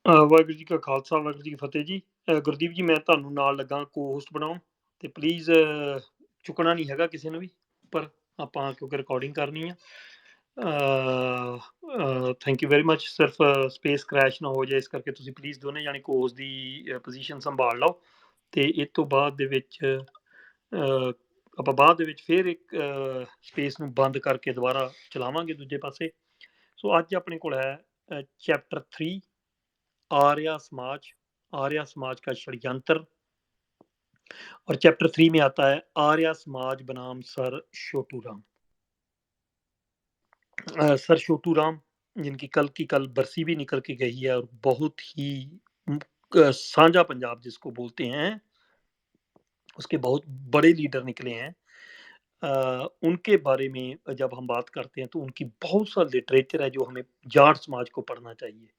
ਵਾਹਿਗੁਰੂ ਜੀ ਕਾ ਖਾਲਸਾ, ਵਾਹਿਗੁਰੂ ਜੀ ਕੀ ਫਤਿਹ ਜੀ। ਗੁਰਦੀਪ ਜੀ, ਮੈਂ ਤੁਹਾਨੂੰ ਨਾਲ ਲੱਗਾ ਕੋ-ਹੋਸਟ ਬਣਾਉਣ, ਤੇ ਪਲੀਜ਼ ਚੁੱਕਣਾ ਨਹੀਂ ਹੈਗਾ ਕਿਸੇ ਨੂੰ ਵੀ, ਪਰ ਆਪਾਂ ਕਿਉਂਕਿ ਰਿਕਾਰਡਿੰਗ ਕਰਨੀ ਆ। Thank you very much. ਸਿਰਫ ਸਪੇਸ ਕ੍ਰੈਸ਼ ਨਾ ਹੋ ਜਾਏ, ਇਸ ਕਰਕੇ ਤੁਸੀਂ ਪਲੀਜ਼ ਦੋਨੇ ਜਾਣੇ ਕੋ-ਹੋਸਟ ਦੀ ਪੋਜੀਸ਼ਨ ਸੰਭਾਲ ਲਓ, ਤੇ ਇਸ ਤੋਂ ਬਾਅਦ ਦੇ ਵਿੱਚ ਆਪਾਂ ਬਾਅਦ ਦੇ ਵਿੱਚ ਫਿਰ ਇੱਕ ਸਪੇਸ ਨੂੰ ਬੰਦ ਕਰਕੇ ਦੁਬਾਰਾ ਚਲਾਵਾਂਗੇ ਦੂਜੇ ਪਾਸੇ। ਸੋ ਅੱਜ ਆਪਣੇ ਕੋਲ ਹੈ ਚੈप्टर 3, आर्या समाज का षड्यंत्र। और चैप्टर 3 में आता है आर्या समाज बनाम सर छोटू राम। सर छोटू राम, जिनकी कल की कल बरसी भी निकल के गई है, और बहुत ही साझा पंजाब जिसको बोलते हैं, उसके बहुत बड़े लीडर निकले हैं। उनके बारे में जब हम बात करते हैं तो उनकी बहुत सा लिटरेचर है जो हमें जाट समाज को पढ़ना चाहिए।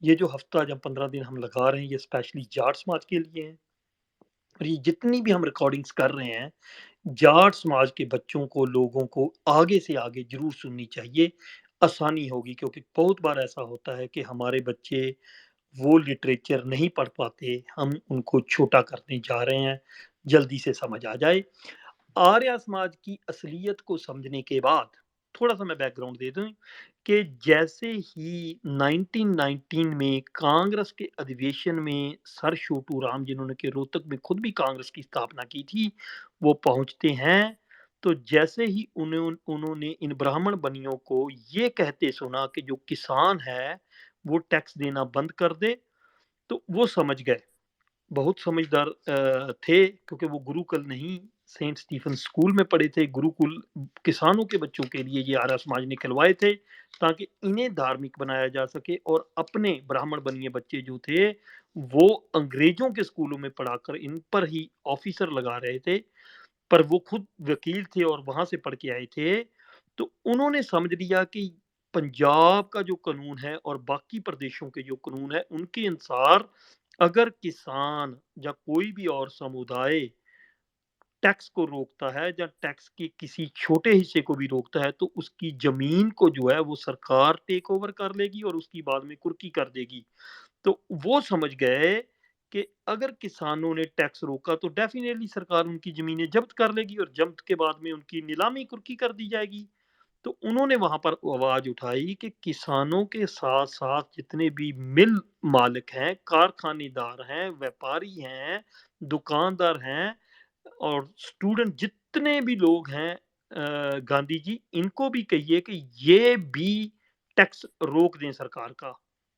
ये जो हफ्ता जब 15 दिन हम लगा रहे हैं, ये स्पेशली जाट समाज के लिए है। और ये जितनी भी हम रिकॉर्डिंग्स कर रहे हैं, जाट समाज के बच्चों को, लोगों को आगे से आगे जरूर सुननी चाहिए। आसानी होगी, क्योंकि बहुत बार ऐसा होता है कि हमारे बच्चे वो लिटरेचर नहीं पढ़ पाते, हम उनको छोटा करने जा रहे हैं। जल्दी से समझ आ जाए। आर्य समाज की असलियत को समझने के बाद थोड़ा सा मैं बैकग्राउंड दे दूं कि जैसे ही 1919 में कांग्रेस के अधिवेशन में सर छोटू राम, जिन्होंने के रोहतक में खुद भी कांग्रेस की स्थापना की थी, वो पहुंचते हैं, तो जैसे ही उन्होंने इन ब्राह्मण बनियों को ये कहते सुना कि जो किसान है वो टैक्स देना बंद कर दे, तो वो समझ गए। बहुत समझदार थे, क्योंकि वो गुरुकुल नहीं, सेंट स्टीफन स्कूल में पढ़े थे। गुरुकुल किसानों के बच्चों के लिए ये आर्य समाज ने खिलवाए थे, ताकि इन्हें धार्मिक बनाया जा सके, और अपने ब्राह्मण बनिए बच्चे जो थे वो अंग्रेजों के स्कूलों में पढ़ाकर इन पर ही ऑफिसर लगा रहे थे। पर वो खुद वकील थे और वहां से पढ़ के आए थे, तो उन्होंने समझ लिया कि पंजाब का जो कानून है और बाकी प्रदेशों के जो कानून है, उनके अनुसार अगर किसान या कोई भी और समुदाय टैक्स को रोकता है या टैक्स के किसी छोटे हिस्से को भी रोकता है, तो उसकी जमीन को जो है वो सरकार टेक ओवर कर लेगी और उसकी बाद में कुर्की कर देगी। तो वो समझ गए कि अगर किसानों ने टैक्स रोका तो डेफिनेटली सरकार उनकी जमीनें जब्त कर लेगी, और जब्त के बाद में उनकी नीलामी कुर्की कर दी जाएगी। तो उन्होंने वहां पर आवाज उठाई कि किसानों के साथ साथ जितने भी मिल मालिक हैं, कारखानेदार हैं, व्यापारी हैं, दुकानदार हैं, और स्टूडेंट जितने भी लोग हैं, गांधी जी इनको भी कहिए कि ये भी टैक्स रोक दें सरकार का।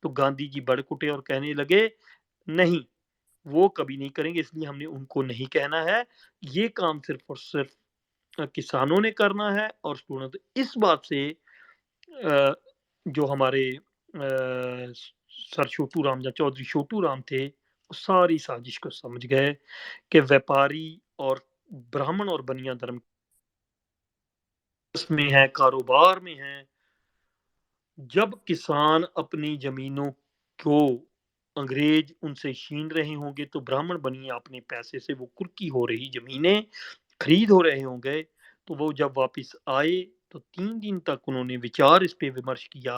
तो गांधी जी भड़क और कहने लगे, नहीं, वो कभी नहीं करेंगे, इसलिए हमने उनको नहीं कहना है। ये काम सिर्फ और सिर्फ किसानों ने करना है। और स्टूडेंट इस बात से जो हमारे सर छोटू राम या चौधरी छोटू राम थे, वो सारी साजिश को समझ गए कि व्यापारी और ब्राह्मण और बनिया धर्म में है, कारोबार में है। जब किसान अपनी जमीनों को अंग्रेज उनसे छीन रहे होंगे, तो ब्राह्मण बनिया अपने पैसे से वो कुर्की हो रही जमीनें खरीद हो रहे होंगे। तो वो जब वापस आए तो 3 दिन तक उन्होंने विचार इस पे विमर्श किया।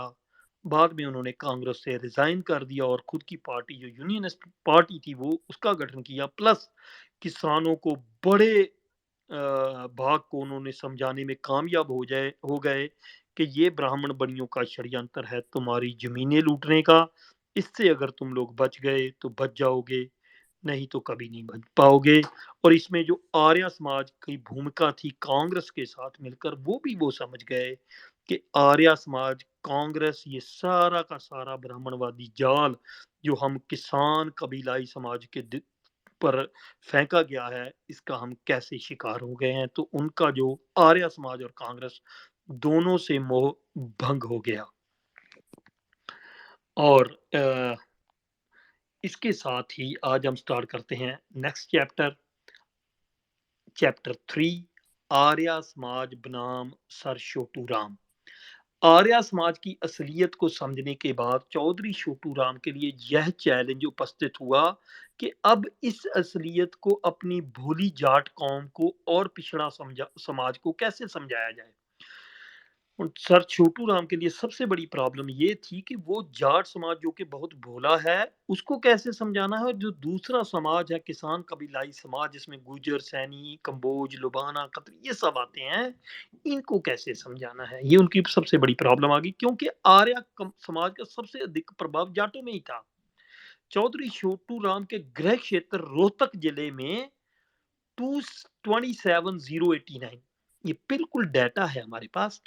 बाद में उन्होंने कांग्रेस से रिजाइन कर दिया और खुद की पार्टी जो यूनियनिस्ट पार्टी थी वो उसका गठन किया। प्लस किसानों को बड़े भाग को उन्होंने समझाने में कामयाब हो गए कि ये ब्राह्मण बनियों का षड्यंत्र है तुम्हारी जमीनें लूटने का। इससे अगर तुम लोग बच गए तो बच जाओगे, नहीं तो कभी नहीं बच पाओगे। और इसमें जो आर्य समाज की भूमिका थी कांग्रेस के साथ मिलकर, वो भी वो समझ गए कि आर्य समाज, कांग्रेस, ये सारा का सारा ब्राह्मणवादी जाल जो हम किसान कबीलाई समाज के पर फेंका गया है, इसका हम कैसे शिकार हो गए हैं। तो उनका जो आर्य समाज और कांग्रेस दोनों से मोह भंग हो गया। और इसके साथ ही आज हम स्टार्ट करते हैं next chapter, chapter 3, Arya Samaj बनाम सर छोटू राम। आर्य समाज की असलियत को समझने के बाद चौधरी छोटू राम के लिए यह चैलेंज उपस्थित हुआ कि अब इस असलियत को अपनी भोली जाट कौम को और पिछड़ा समाज को कैसे समझाया जाए। सर छोटू राम के लिए सबसे बड़ी प्रॉब्लम ये थी कि वो जाट समाज जो कि बहुत भोला है, उसको कैसे समझाना है, और जो दूसरा समाज है किसान कबीलाई समाज जिसमें गुर्जर, सैनी, कंबोज, लुबाना, खत्री ये सब आते हैं, इनको कैसे समझाना है, ये उनकी सबसे बड़ी प्रॉब्लम आ गई, क्योंकि समाज का सबसे अधिक प्रभाव जाटों में ही था। चौधरी छोटू राम के गृह क्षेत्र रोहतक जिले में 227,089, ये बिल्कुल डाटा है हमारे पास।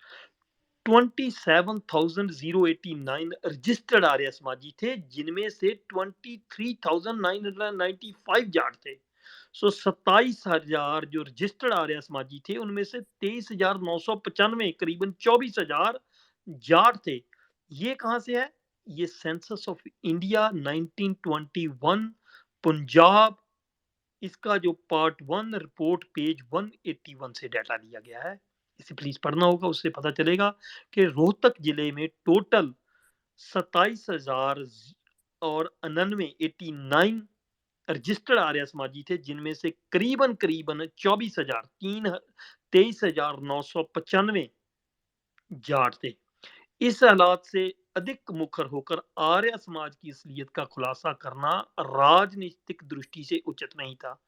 27,089 रजिस्टर्ड आर्य समाजी थे, जिनमें से 23,995 जाट थे। सो 27,000 जो रजिस्टर्ड आर्य समाजी थे, उनमें से 23,995 करीबन 24,000 जाट थे। ये कहां से है? ये सेंसस ऑफ इंडिया 1921 पंजाब, इसका जो पार्ट 1 रिपोर्ट पेज 181 से डाटा लिया गया है। इसे प्लीज पढ़ना होगा, उससे पता चलेगा कि रोहतक जिले में टोटल 27,000 और 89 रजिस्टर्ड आर्य समाजी थे, जिनमें से करीबन करीबन 23,995 जाट थे। इस हालात से अधिक मुखर होकर आर्य समाज की असलियत का खुलासा करना राजनीतिक दृष्टि से उचित नहीं था।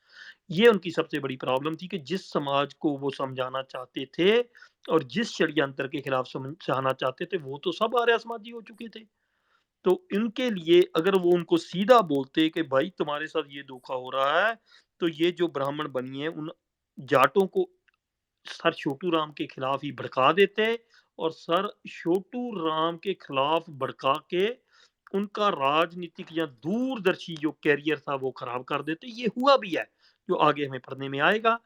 ये उनकी सबसे बड़ी प्रॉब्लम थी कि जिस समाज को वो समझाना चाहते थे और जिस षड्यंत्र के खिलाफ समझाना चाहते थे, वो तो सब आर्य समाजी हो चुके थे। तो इनके लिए अगर वो उनको सीधा बोलते कि भाई तुम्हारे साथ ये धोखा हो रहा है, तो ये जो ब्राह्मण बनी है उन जाटों को सर छोटू राम के खिलाफ ही भड़का देते, और सर छोटू राम के खिलाफ भड़का के उनका राजनीतिक या दूरदर्शी जो कैरियर था वो खराब कर देते। ये हुआ भी है, जो आगे हमें पढ़ने में आएगा।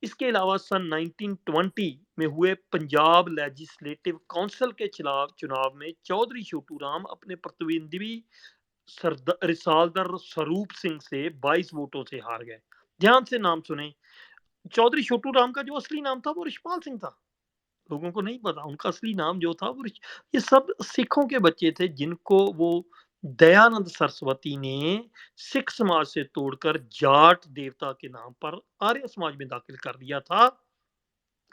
इसके अलावा सन 1920 में हुए पंजाब लेजिस्लेटिव काउंसिल के खिलाफ चुनाव में चौधरी छोटू राम अपने प्रतिद्वंदी रिसालदार स्वरूप सिंह से 22 वोटों से हार गए। ध्यान से नाम सुने, चौधरी छोटू राम का जो असली नाम था वो रिछपाल सिंह था। लोगों को नहीं पता उनका असली नाम जो था वो ये सब सिखों के बच्चे थे, जिनको वो दयानंद सरस्वती ने सिख समाज से तोड़कर जाट देवता के नाम पर आर्य समाज में दाखिल कर दिया था।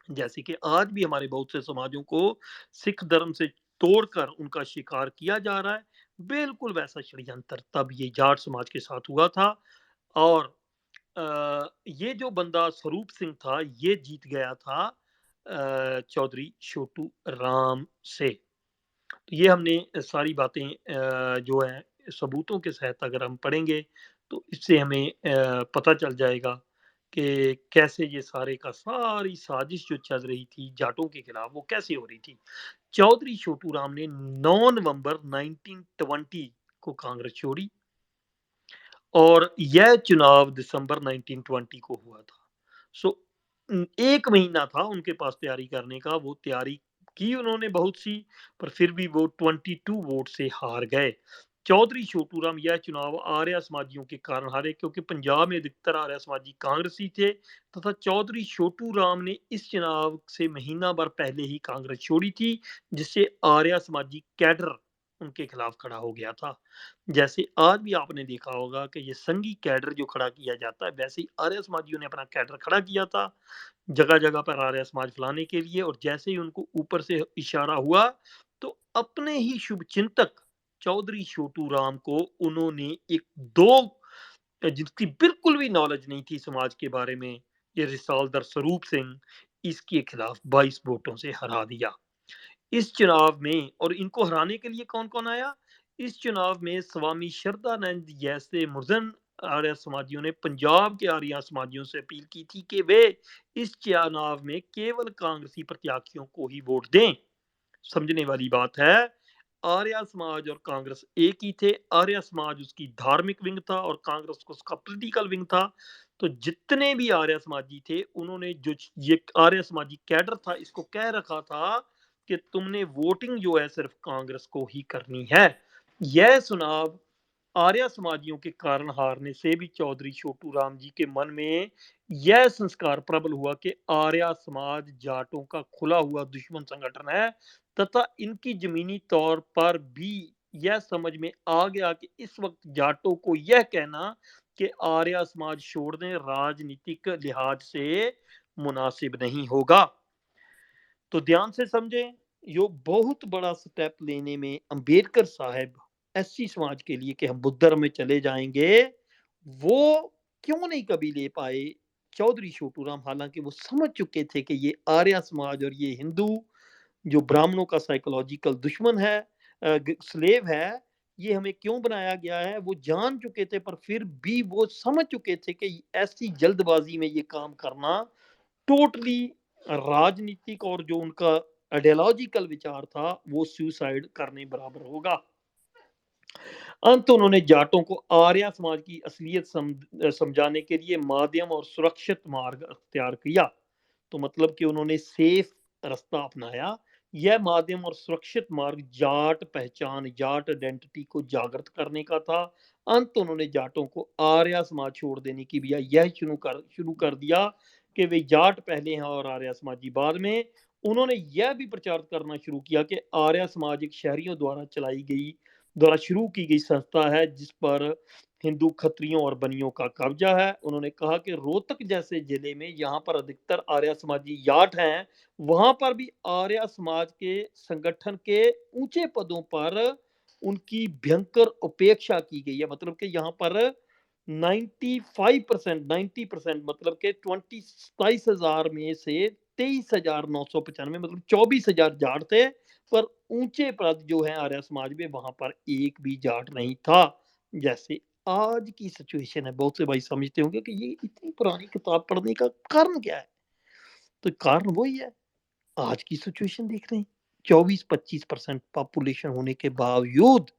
जैसे कि आज भी हमारे बहुत से समाजों को सिख धर्म से तोड़कर उनका शिकार किया जा रहा है, बिल्कुल वैसा षड्यंत्र तब ये जाट समाज के साथ हुआ था। और ये जो बंदा स्वरूप सिंह था, ये जीत गया था चौधरी छोटू राम से। तो ये हमने सारी बातें जो है सबूतों के सहित अगर हम पढ़ेंगे, तो इससे हमें पता चल जाएगा कि कैसे ये सारे का सारी साजिश जो चल रही थी जाटों के खिलाफ, वो कैसे हो रही थी। चौधरी छोटू राम ने 9 नवंबर 1920 को कांग्रेस छोड़ी, और यह चुनाव दिसंबर 1920 को हुआ था। सो 1 महीना था उनके पास तैयारी करने का, वो तैयारी की उन्होंने बहुत सी, पर फिर भी वो 22 वोट से हार गए। चौधरी छोटू राम यह चुनाव आर्य समाजियों के कारण हारे, क्योंकि पंजाब में अधिकतर आर्य समाजी कांग्रेसी थे, तथा चौधरी छोटू राम ने इस चुनाव से महीना भर पहले ही कांग्रेस छोड़ी थी, जिससे आर्य समाजी कैडर उनके खिलाफ खड़ा हो गया था। जैसे आज भी आपने देखा होगा कि ये संघी कैडर जो खड़ा किया जाता है, वैसे ही आर्य समाजियों ने अपना कैडर खड़ा किया था जगह जगह पर आर्य समाज फैलाने के लिए। और जैसे ही उनको ऊपर से इशारा हुआ, तो अपने ही शुभ चिंतक चौधरी छोटू राम को उन्होंने एक दो जिसकी बिल्कुल भी नॉलेज नहीं थी समाज के बारे में, ये रिसालदार स्वरूप सिंह, इसके खिलाफ 22 वोटों से हरा दिया। इस चुनाव में, और इनको हराने के लिए कौन कौन आया इस चुनाव में, स्वामी श्रद्धानंद जैसे मुर्जन आर्य समाजियों ने पंजाब के आर्य समाजियों से अपील की थी कि वे इस चुनाव में केवल कांग्रेसी प्रत्याशियों को ही वोट दें। समझने वाली बात है, आर्य समाज और कांग्रेस एक ही थे। आर्य समाज उसकी धार्मिक विंग था और कांग्रेस को उसका पॉलिटिकल विंग था। तो जितने भी आर्य समाजी थे, उन्होंने जो ये आर्य समाजी कैडर था, इसको कह रखा था कि तुमने वोटिंग जो है सिर्फ कांग्रेस को ही करनी है। यह चुनाव आर्य समाजियों के कारण हारने से भी चौधरी छोटू राम जी के मन में यह संस्कार प्रबल हुआ कि आर्य समाज जाटों का खुला हुआ दुश्मन संगठन है, तथा इनकी जमीनी तौर पर भी यह समझ में आ गया कि इस वक्त जाटों को यह कहना कि आर्य समाज छोड़ दें, राजनीतिक लिहाज से मुनासिब नहीं होगा। तो ध्यान से समझें, यो बहुत बड़ा स्टेप लेने में अंबेडकर साहब एससी समाज के लिए कि हम बुद्ध धर्म में चले जाएंगे, वो क्यों नहीं कभी ले पाए चौधरी छोटू राम। हालांकि वो समझ चुके थे कि ये आर्य समाज और ये हिंदू जो ब्राह्मणों का साइकोलॉजिकल दुश्मन है, स्लेव है, ये हमें क्यों बनाया गया है, वो जान चुके थे। पर फिर भी वो समझ चुके थे कि ऐसी जल्दबाजी में ये काम करना टोटली राजनीतिक और जो उनका आइडियोलॉजिकल विचार था वो सुसाइड करने बराबर होगा। अंत उन्होंने जाटों को आर्य समाज की असलियत समझाने के लिए माध्यम और सुरक्षित मार्ग अख्तियार किया। तो मतलब कि उन्होंने सेफ रास्ता अपनाया। यह माध्यम और सुरक्षित मार्ग जाट पहचान, जाट आइडेंटिटी को जागृत करने का था। अंत उन्होंने जाटों को आर्य समाज छोड़ देने की बजाय यह शुरू कर दिया कि वे जाट पहले हैं और आर्य समाजी बाद में। उन्होंने यह भी प्रचार करना शुरू किया कि आर्य समाज एक शहरियों द्वारा शुरू की गई संस्था है जिस पर हिंदू खत्रियों और बनियों का कब्जा है। उन्होंने कहा कि रोहतक जैसे जिले में यहाँ पर अधिकतर आर्य समाजी जाट हैं, वहां पर भी आर्य समाज के संगठन के ऊंचे पदों पर उनकी भयंकर उपेक्षा की गई है। मतलब कि यहाँ पर 95% 90% मतलब के 27,000 में से 23,995 मतलब 24,000 जाट थे। पर ऊंचे पद जो है आर्य समाज में वहां पर एक भी जाट नहीं था। जैसे आज की सिचुएशन है, बहुत से भाई समझते होंगे कि ये इतनी पुरानी किताब पढ़ने का कारण क्या है। तो कारण वही है, आज की सिचुएशन देख रहे हैं। 24-25% पॉपुलेशन होने के बावजूद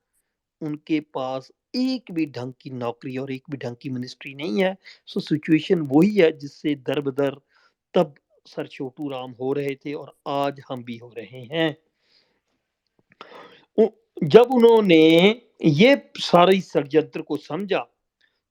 उनके पास एक भी ढंग की नौकरी और एक भी ढंग की मिनिस्ट्री नहीं है। सो सिचुएशन वही है जिससे दर बदर तब सर छोटू राम हो रहे थे और आज हम भी हो रहे हैं। जब उन्होंने ये सारी षड्यंत्र को समझा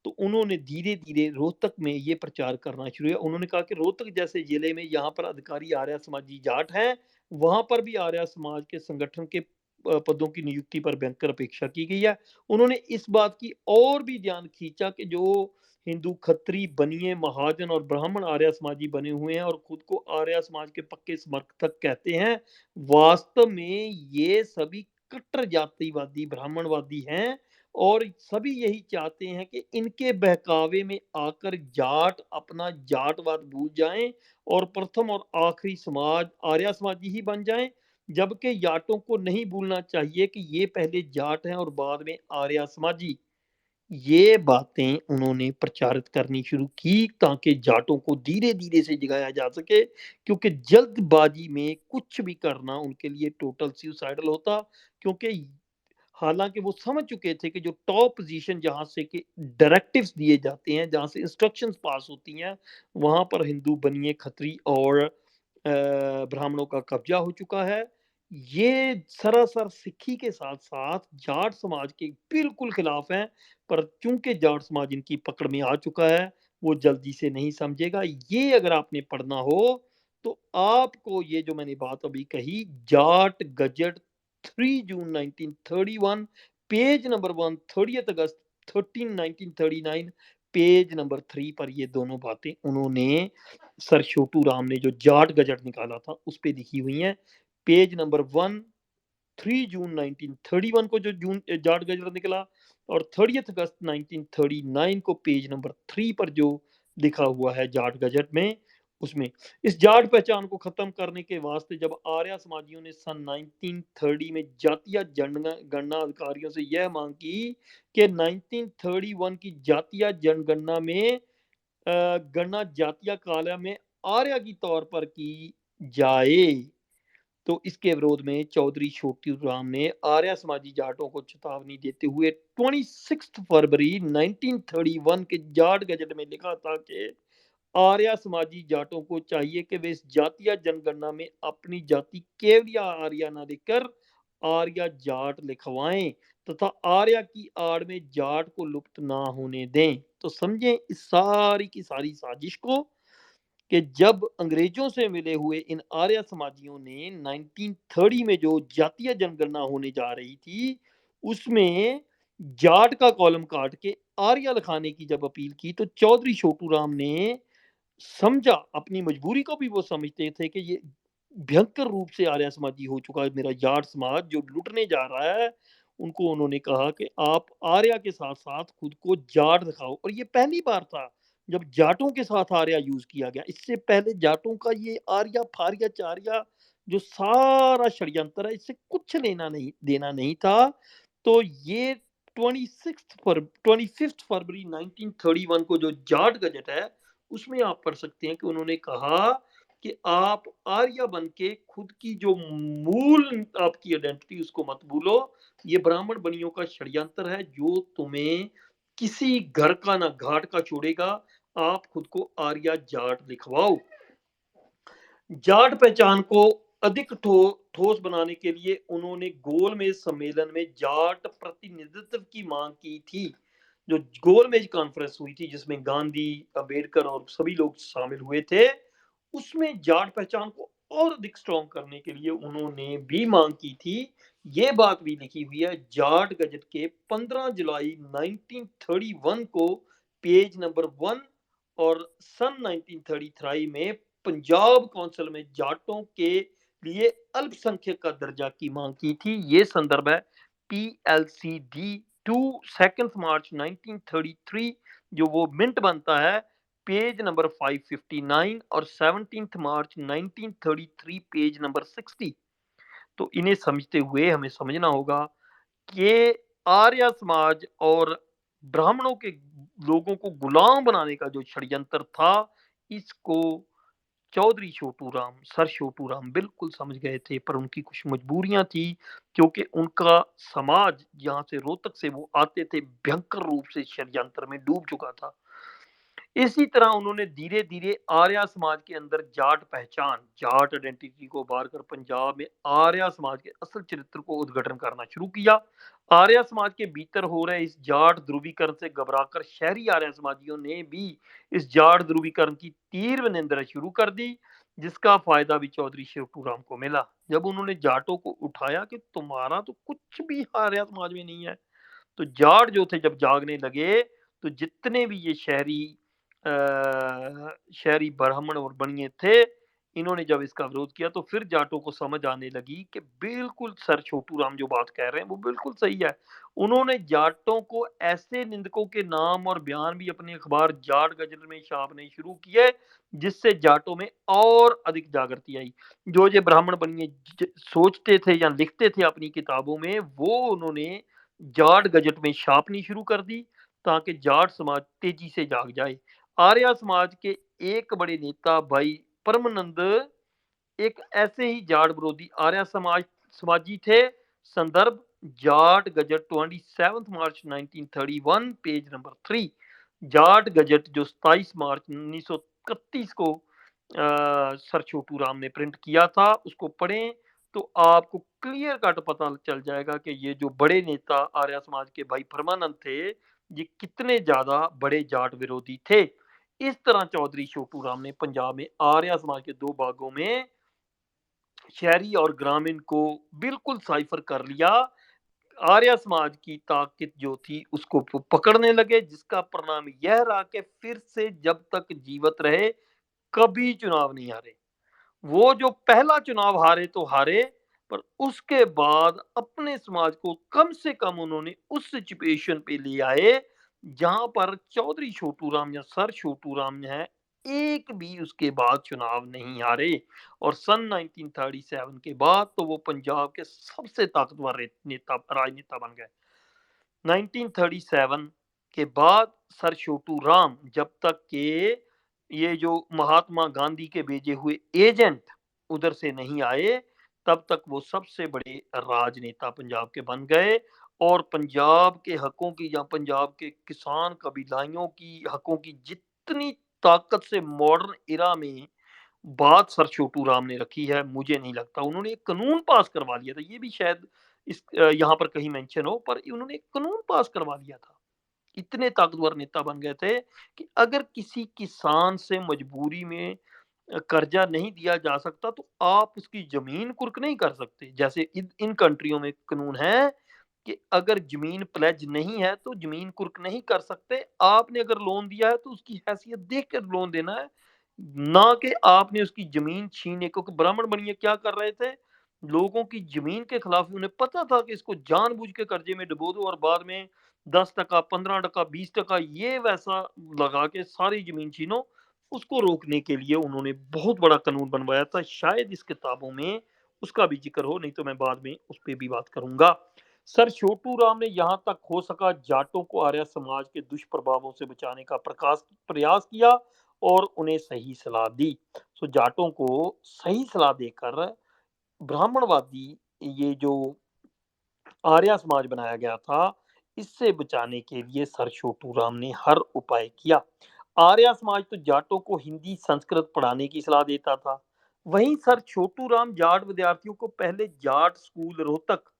तो उन्होंने धीरे धीरे रोहतक में ये प्रचार करना शुरू किया। उन्होंने कहा कि रोहतक जैसे जिले में यहाँ पर अधिकारी आर्य समाजी जाट हैं, वहां पर भी आर्य समाज के संगठन के पदों की नियुक्ति पर भयंकर अपेक्षा की गई है। उन्होंने इस बात की और भी ध्यान खींचा कि जो हिंदू खत्री बनिए महाजन और ब्राह्मण आर्य समाजी बने हुए हैं और खुद को आर्य समाज के पक्के समर्थक कहते हैं, वास्तव में ये सभी कट्टर जातिवादी ब्राह्मणवादी हैं और सभी यही चाहते हैं कि इनके बहकावे में आकर जाट अपना जाटवाद भूल जाएं और प्रथम और आखिरी समाज आर्य समाजी ही बन जाएं। जबकि जाटों को नहीं भूलना चाहिए कि ये पहले जाट हैं और बाद में आर्य समाजी। ये बातें उन्होंने प्रचारित करनी शुरू की ताकि जाटों को धीरे धीरे से जगाया जा सके, क्योंकि जल्दबाजी में कुछ भी करना उनके लिए टोटल सुसाइडल होता। क्योंकि हालांकि वो समझ चुके थे कि जो टॉप पोजीशन जहां से के डायरेक्टिव्स दिए जाते हैं, जहां से इंस्ट्रक्शंस पास होती हैं, वहां पर हिंदू बनिए खत्री और ब्राह्मणों का कब्जा हो चुका है। ये सरासर सिक्खी के साथ साथ जाट समाज के बिल्कुल खिलाफ है। पर चूंकि जाट समाज इनकी पकड़ में आ चुका है, वो जल्दी से नहीं समझेगा। ये अगर आपने पढ़ना हो तो आपको ये जो मैंने बात अभी कही, जाट गजट 3 जून 1931, पेज नंबर 1, 30 अगस्त 1939, पेज नंबर 3 पर ये दोनों बातें उन्होंने सर छोटू राम ने जो जाट गजट निकाला था उस पे लिखी हुई हैं। पेज नंबर 1, 3 जून 1931 को जो जून जाट गजट निकला और 30 अगस्त 1939 को पेज नंबर 3 पर जो लिखा हुआ है जाट गजट में, उसमें इस जाट पहचान को खत्म करने के वास्ते जब आर्य समाजियों ने सन 1930 में जातीय जनगणना अधिकारियों से यह मांग की कि 1931 की जातीय जनगणना में गणना जातीय काला में आर्य की तौर पर की जाए, तो इसके विरोध में चौधरी छोटू राम ने आर्य समाजी जाटों को चेतावनी देते हुए 26 फरवरी 1931 के जाट गजट में लिखा था कि आर्य समाजी जाटों को चाहिए कि वे इस जातीय जनगणना में अपनी जाति केवल आर्य न लिखकर आर्य जाट लिखवाएं तथा आर्य की आड़ में जाट को लुप्त ना होने दें। तो समझें इस सारी की सारी साजिश को कि जब अंग्रेजों से मिले हुए इन आर्य समाजियों ने 1930 में जो जातीय जनगणना होने जा रही थी उसमें जाट का कॉलम काट के आर्य लिखाने की जब अपील की, तो चौधरी छोटू राम ने समझा, अपनी मजबूरी को भी वो समझते थे कि ये भयंकर रूप से आर्य समाजी हो चुका है। मेरा जाट समाज जो लुटने जा रहा है, उनको उन्होंने कहा कि आप आर्या के साथ-साथ खुद को जाट दिखाओ, और ये पहली बार था जब जाटों के साथ आर्या यूज़ किया गया। इससे पहले जाटों का ये आर्या, चार्या जो सारा षड्यंत्र है, इससे कुछ लेना नहीं देना नहीं था। तो ये 25th फरवरी 1931 को जो जाट गज़ट है, उसमें आप पढ़ सकते हैं कि उन्होंने कहा कि आप आर्य बन के खुद की जो मूल आपकी आइडेंटिटी उसको मत भूलो। ये ब्राह्मण बनियों का षड्यंत्र है जो तुम्हें किसी घर का ना घाट का छोड़ेगा। आप खुद को आर्य जाट लिखवाओ। जाट पहचान को अधिक ठोस बनाने के लिए उन्होंने गोलमेज सम्मेलन में जाट प्रतिनिधित्व की मांग की थी। जो गोलमेज कॉन्फ्रेंस हुई थी जिसमें गांधी, अंबेडकर और सभी लोग शामिल हुए थे, उसमें जाट पहचान को और अधिक स्ट्रॉन्ग करने के लिए उन्होंने भी मांग की थी। ये बात भी लिखी हुई है जाट गजट के 15 जुलाई 1931 को पेज नंबर 1। और सन 1933 में पंजाब काउंसिल में जाटों के लिए अल्पसंख्यक का दर्जा की मांग की थी। ये संदर्भ है PLCD 2 2 मार्च 1933, जो वो मिंट बनता है पेज नंबर 559, और 17 मार्च 1933 पेज नंबर 60। तो इन्हें समझते हुए हमें समझना होगा कि आर्य समाज और ब्राह्मणों के लोगों को गुलाम बनाने का जो षड्यंत्र था, इसको चौधरी छोटू राम, सर छोटू राम बिल्कुल समझ गए थे, पर उनकी कुछ मजबूरियां थी, क्योंकि उनका समाज जहां से रोहतक से वो आते थे भयंकर रूप से षड्यंत्र में डूब चुका था। इसी तरह उन्होंने धीरे धीरे आर्य समाज के अंदर जाट पहचान, जाट आइडेंटिटी को बार कर पंजाब में आर्य समाज के असल चरित्र को उद्घाटन करना शुरू किया। आर्य समाज के भीतर हो रहे इस जाट ध्रुवीकरण से घबराकर शहरी आर्य समाजियों ने भी इस जाट ध्रुवीकरण की तीव्र निंदा शुरू कर दी, जिसका फायदा भी चौधरी शिवटू राम को मिला। जब उन्होंने जाटों को उठाया कि तुम्हारा तो कुछ भी आर्य समाज में नहीं है, तो जाट जो थे जब जागने लगे, तो जितने भी ये शहरी ब्राह्मण और बनिए थे, इन्होंने जब इसका विरोध किया तो फिर जाटों को समझ आने लगी कि बिल्कुल सर छोटू राम जो बात कह रहे हैं वो बिल्कुल सही है। उन्होंने जाटों को ऐसे निंदकों के नाम और बयान भी अपने अखबार जाट गजल में छापने शुरू किए, जिससे जाटों में और अधिक जागृति आई। जो ये ब्राह्मण बनिए सोचते थे या लिखते थे अपनी किताबों में, वो उन्होंने जाट गजट में छापनी शुरू कर दी, ताकि जाट समाज तेजी से जाग जाए। आर्य समाज के एक बड़े नेता भाई परमानंद एक ऐसे ही जाट विरोधी आर्य समाजी थे। संदर्भ जाट गजट 27 मार्च 1931 पेज नंबर 3। जाट गजट जो 27 मार्च 1931 को सर छोटू राम ने प्रिंट किया था, उसको पढ़ें तो आपको क्लियर कट पता चल जाएगा कि ये जो बड़े नेता आर्य समाज के भाई परमानंद थे, ये कितने ज्यादा बड़े जाट विरोधी थे। इस तरह चौधरी छोटू राम ने पंजाब में आर्य समाज के दो भागों में शहरी और ग्रामीण को बिल्कुल साइफर कर लिया। आर्य समाज की ताकत जो थी उसको पकड़ने लगे, जिसका परिणाम यह रहा कि फिर से जब तक जीवित रहे कभी चुनाव नहीं हारे। वो जो पहला चुनाव हारे तो हारे, पर उसके बाद अपने समाज को कम से कम उन्होंने उस सिचुएशन पे ले आए जहां पर चौधरी छोटू राम या सर छोटू राम है एक भी उसके बाद चुनाव नहीं हारे। और सन 1937 के बाद तो वो पंजाब के सबसे ताकतवर नेता राजनेता बन गए। 1937 के बाद सर छोटू राम जब तक के ये जो महात्मा गांधी के भेजे हुए एजेंट उधर से नहीं आए, तब तक वो सबसे बड़े राजनेता पंजाब के बन गए। और पंजाब के हकों की या पंजाब के किसान कबीलाइयों की हकों की जितनी ताकत से मॉडर्न इरा में बात सर छोटू राम ने रखी है, मुझे नहीं लगता। उन्होंने एक कानून पास करवा दिया था, ये भी शायद इस यहाँ पर कहीं मेंशन हो, पर उन्होंने एक कानून पास करवा दिया था। इतने ताकतवर नेता बन गए थे कि अगर किसी किसान से मजबूरी में कर्जा नहीं दिया जा सकता तो आप उसकी जमीन कुर्क नहीं कर सकते। जैसे इन कंट्रियों में कानून है कि अगर जमीन प्लेज नहीं है तो जमीन कुर्क नहीं कर सकते। आपने अगर लोन दिया है तो उसकी हैसियत देख कर लोन देना है। ना कि आपने उसकी ज़मीन छीने, क्योंकि ब्राह्मण बनिए क्या कर रहे थे? लोगों की ज़मीन के खिलाफ, उन्हें पता था कि इसको जानबूझ के कर्ज़े में डुबो दो और बाद में 10%, 15%, 20% ये वैसा लगा के सारी ज़मीन छीनो। उसको रोकने के लिए उन्होंने बहुत बड़ा कानून बनवाया था। शायद इस किताबों में उसका भी ज़िक्र हो, नहीं तो मैं बाद में उस पे भी बात करूँगा। सर छोटू राम ने जहाँ तक हो सका जाटों को आर्य समाज के दुष्प्रभावों से बचाने का प्रयास किया और उन्हें सही सलाह दी। तो जाटों को सही सलाह देकर ब्राह्मणवादी ये जो आर्य समाज बनाया गया था, इससे बचाने के लिए सर छोटू राम ने हर उपाय किया। आर्य समाज तो जाटों को हिंदी संस्कृत पढ़ाने की सलाह देता था। वहीं सर छोटू राम जाट विद्यार्थियों को पहले जाट स्कूल रोहतक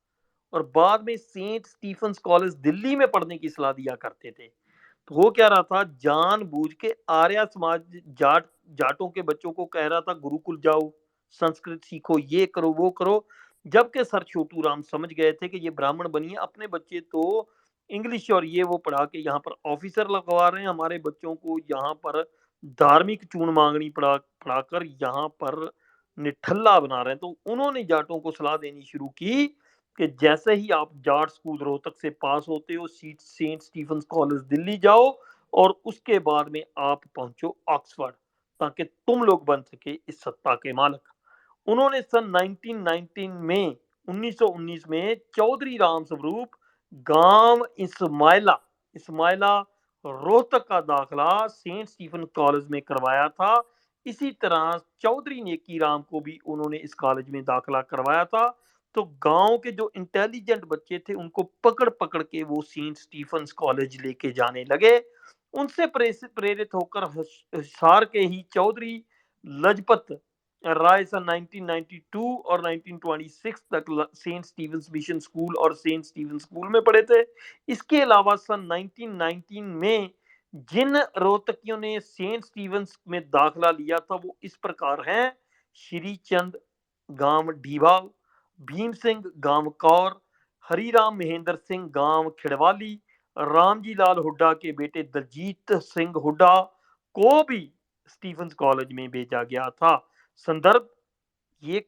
और बाद में सेंट स्टीफंस कॉलेज दिल्ली में पढ़ने की सलाह दिया करते थे। तो वो क्या रहा था, जानबूझ के आर्य समाज जाटों के बच्चों को कह रहा था गुरुकुल जाओ, संस्कृत सीखो, ये करो वो करो। जबकि सर छोटू राम समझ गए थे कि ये ब्राह्मण बनिए, अपने बच्चे तो इंग्लिश और ये वो पढ़ा के यहाँ पर ऑफिसर लगवा रहे हैं, हमारे बच्चों को यहाँ पर धार्मिक चून मांगनी पढ़ाकर यहाँ पर निठल्ला बना रहे हैं। तो उन्होंने जाटों को सलाह देनी शुरू की कि जैसे ही आप जाट स्कूल रोहतक से पास होते हो, seat Saint Stephen's college Delhi जाओ और उसके बाद में आप पहुंचो ऑक्सफोर्ड, ताकि तुम लोग बन सके इस सत्ता के मालिक। उन्होंने सन 1919 में चौधरी राम स्वरूप गांव इस्माइला इस्माइला रोहतक का दाखिला सेंट स्टीफन कॉलेज में करवाया था। इसी तरह चौधरी नेकी राम को भी उन्होंने इस कॉलेज में दाखिला करवाया था। तो गांव के जो इंटेलिजेंट बच्चे थे उनको पकड़ पकड़ के वो सेंट स्टीफंस कॉलेज लेके जाने लगे। उनसे प्रेरित होकर हिसार के ही चौधरी लजपत राय सन 1992 और 1926 तक सेंट स्टीवंस मिशन स्कूल और सेंट स्टीवन स्कूल में पढ़े थे। इसके अलावा सन 1919 में जिन रोहतकियों ने सेंट स्टीवंस में दाखिला लिया था वो इस प्रकार हैं: श्री चंद गांव ढीबा, भीम सिंह गांव कौर, हरिराम महेंद्र सिंह गांव खिड़वाली, रामजी लाल हुड्डा के बेटे दलजीत सिंह हुड्डा को भी स्टीफंस कॉलेज में भेजा गया था। संदर्भ, ये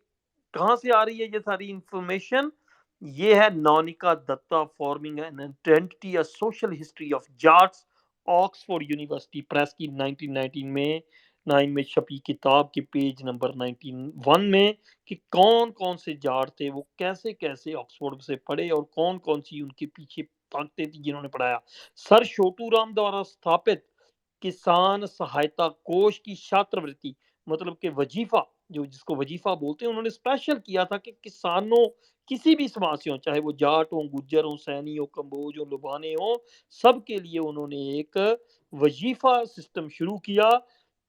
कहाँ से आ रही है ये सारी इंफॉर्मेशन? ये है Nonica Datta, forming an identity a social history of Jats, Oxford University Press की 1919 में 9 में छपी किताब के पेज नंबर 91 में, कि कौन कौन से जाट थे, वो कैसे कैसे ऑक्सफोर्ड से पढ़े और कौन कौन सी उनके पीछे ताकतें थी जिन्होंने पढ़ाया। सर छोटू राम द्वारा स्थापित किसान सहायता कोष की छात्रवृत्ति, मतलब कि वजीफा, जो जिसको वजीफा बोलते हैं, उन्होंने स्पेशल किया था कि किसानों, किसी भी समाज से हो, चाहे वो जाट हो, गुज्जर हो, सैनी हो, कंबोज हो, लुबाने हो, सबके लिए उन्होंने एक वजीफा सिस्टम शुरू किया,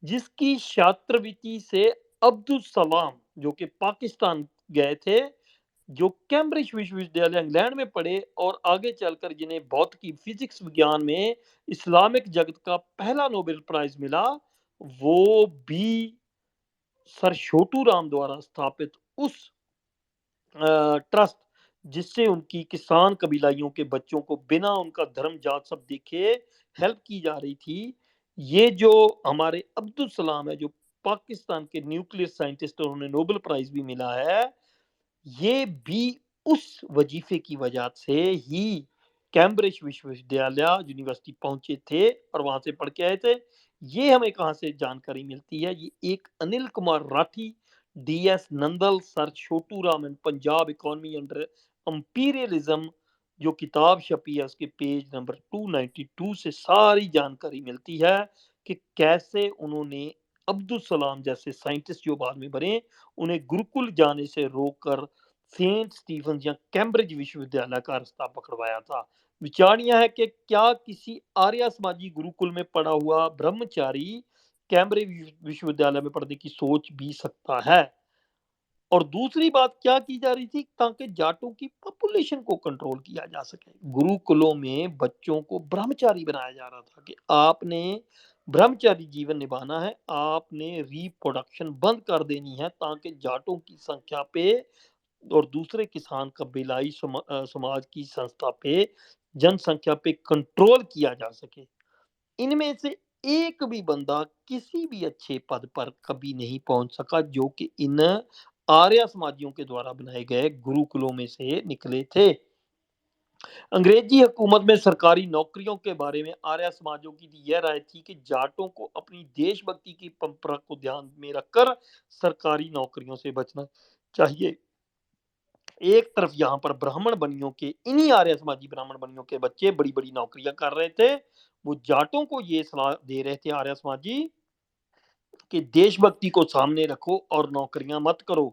जिसकी छात्रवृत्ति से अब्दुल सलाम जो कि पाकिस्तान गए थे, जो कैम्ब्रिज विश्वविद्यालय इंग्लैंड में पढ़े और आगे चलकर जिन्हें भौतिकी फिजिक्स विज्ञान में इस्लामिक जगत का पहला नोबेल प्राइज मिला, वो भी सर छोटू राम द्वारा स्थापित उस ट्रस्ट, जिससे उनकी किसान कबीलाइयों के बच्चों को बिना उनका धर्म जात सब देखे हेल्प की जा रही थी। ये जो हमारे अब्दुल सलाम है, जो पाकिस्तान के न्यूक्लियर साइंटिस्ट, और उन्हें नोबेल प्राइज भी मिला है, ये भी उस वजीफे की वजह से ही कैम्ब्रिज विश्वविद्यालय यूनिवर्सिटी पहुंचे थे और वहां से पढ़ के आए थे। ये हमें कहाँ से जानकारी मिलती है? ये एक Anil Kumar Rathi, DS Nandal, Sir Chhotu Ram and Punjab economy under imperialism, जो किताब छपी है, उसके पेज नंबर 292 से सारी जानकारी मिलती है कि कैसे उन्होंने अब्दुल सलाम जैसे साइंटिस्ट जो बाद में बने, उन्हें गुरुकुल जाने से रोककर सेंट स्टीफन या कैम्ब्रिज विश्वविद्यालय का रास्ता पकड़वाया था। विचार यह है कि क्या किसी आर्य समाजी गुरुकुल में पढ़ा हुआ ब्रह्मचारी कैम्ब्रिज विश्वविद्यालय में पढ़ने की सोच भी सकता है? और दूसरी बात क्या की जा रही थी, ताकि जाटों की पॉपुलेशन को कंट्रोल किया जा सके। गुरुकुलों में बच्चों को ब्रह्मचारी बनाया जा रहा था कि आपने ब्रह्मचारी जीवन निभाना है, आपने रिप्रोडक्शन बंद कर देनी है, ताकि जाटों की संख्या पे और दूसरे किसान कबीलाई समाज की संस्था पे, जनसंख्या पे कंट्रोल किया जा सके। इनमें से एक भी बंदा किसी भी अच्छे पद पर कभी नहीं पहुंच सका जो कि इन आर्य समाजियों के द्वारा बनाए गए गुरुकुलों में से निकले थे। अंग्रेजी हुकूमत में सरकारी नौकरियों के बारे में आर्य समाजों की यह राय थी कि जाटों को अपनी देशभक्ति की परंपरा को ध्यान में रखकर सरकारी नौकरियों से बचना चाहिए। एक तरफ यहाँ पर ब्राह्मण बनियों के इन्हीं आर्य समाजी ब्राह्मण बनियों के बच्चे बड़ी बड़ी नौकरियां कर रहे थे। वो जाटों को ये सलाह दे रहे थे आर्य समाजी कि देशभक्ति को सामने रखो और नौकरियां मत करो।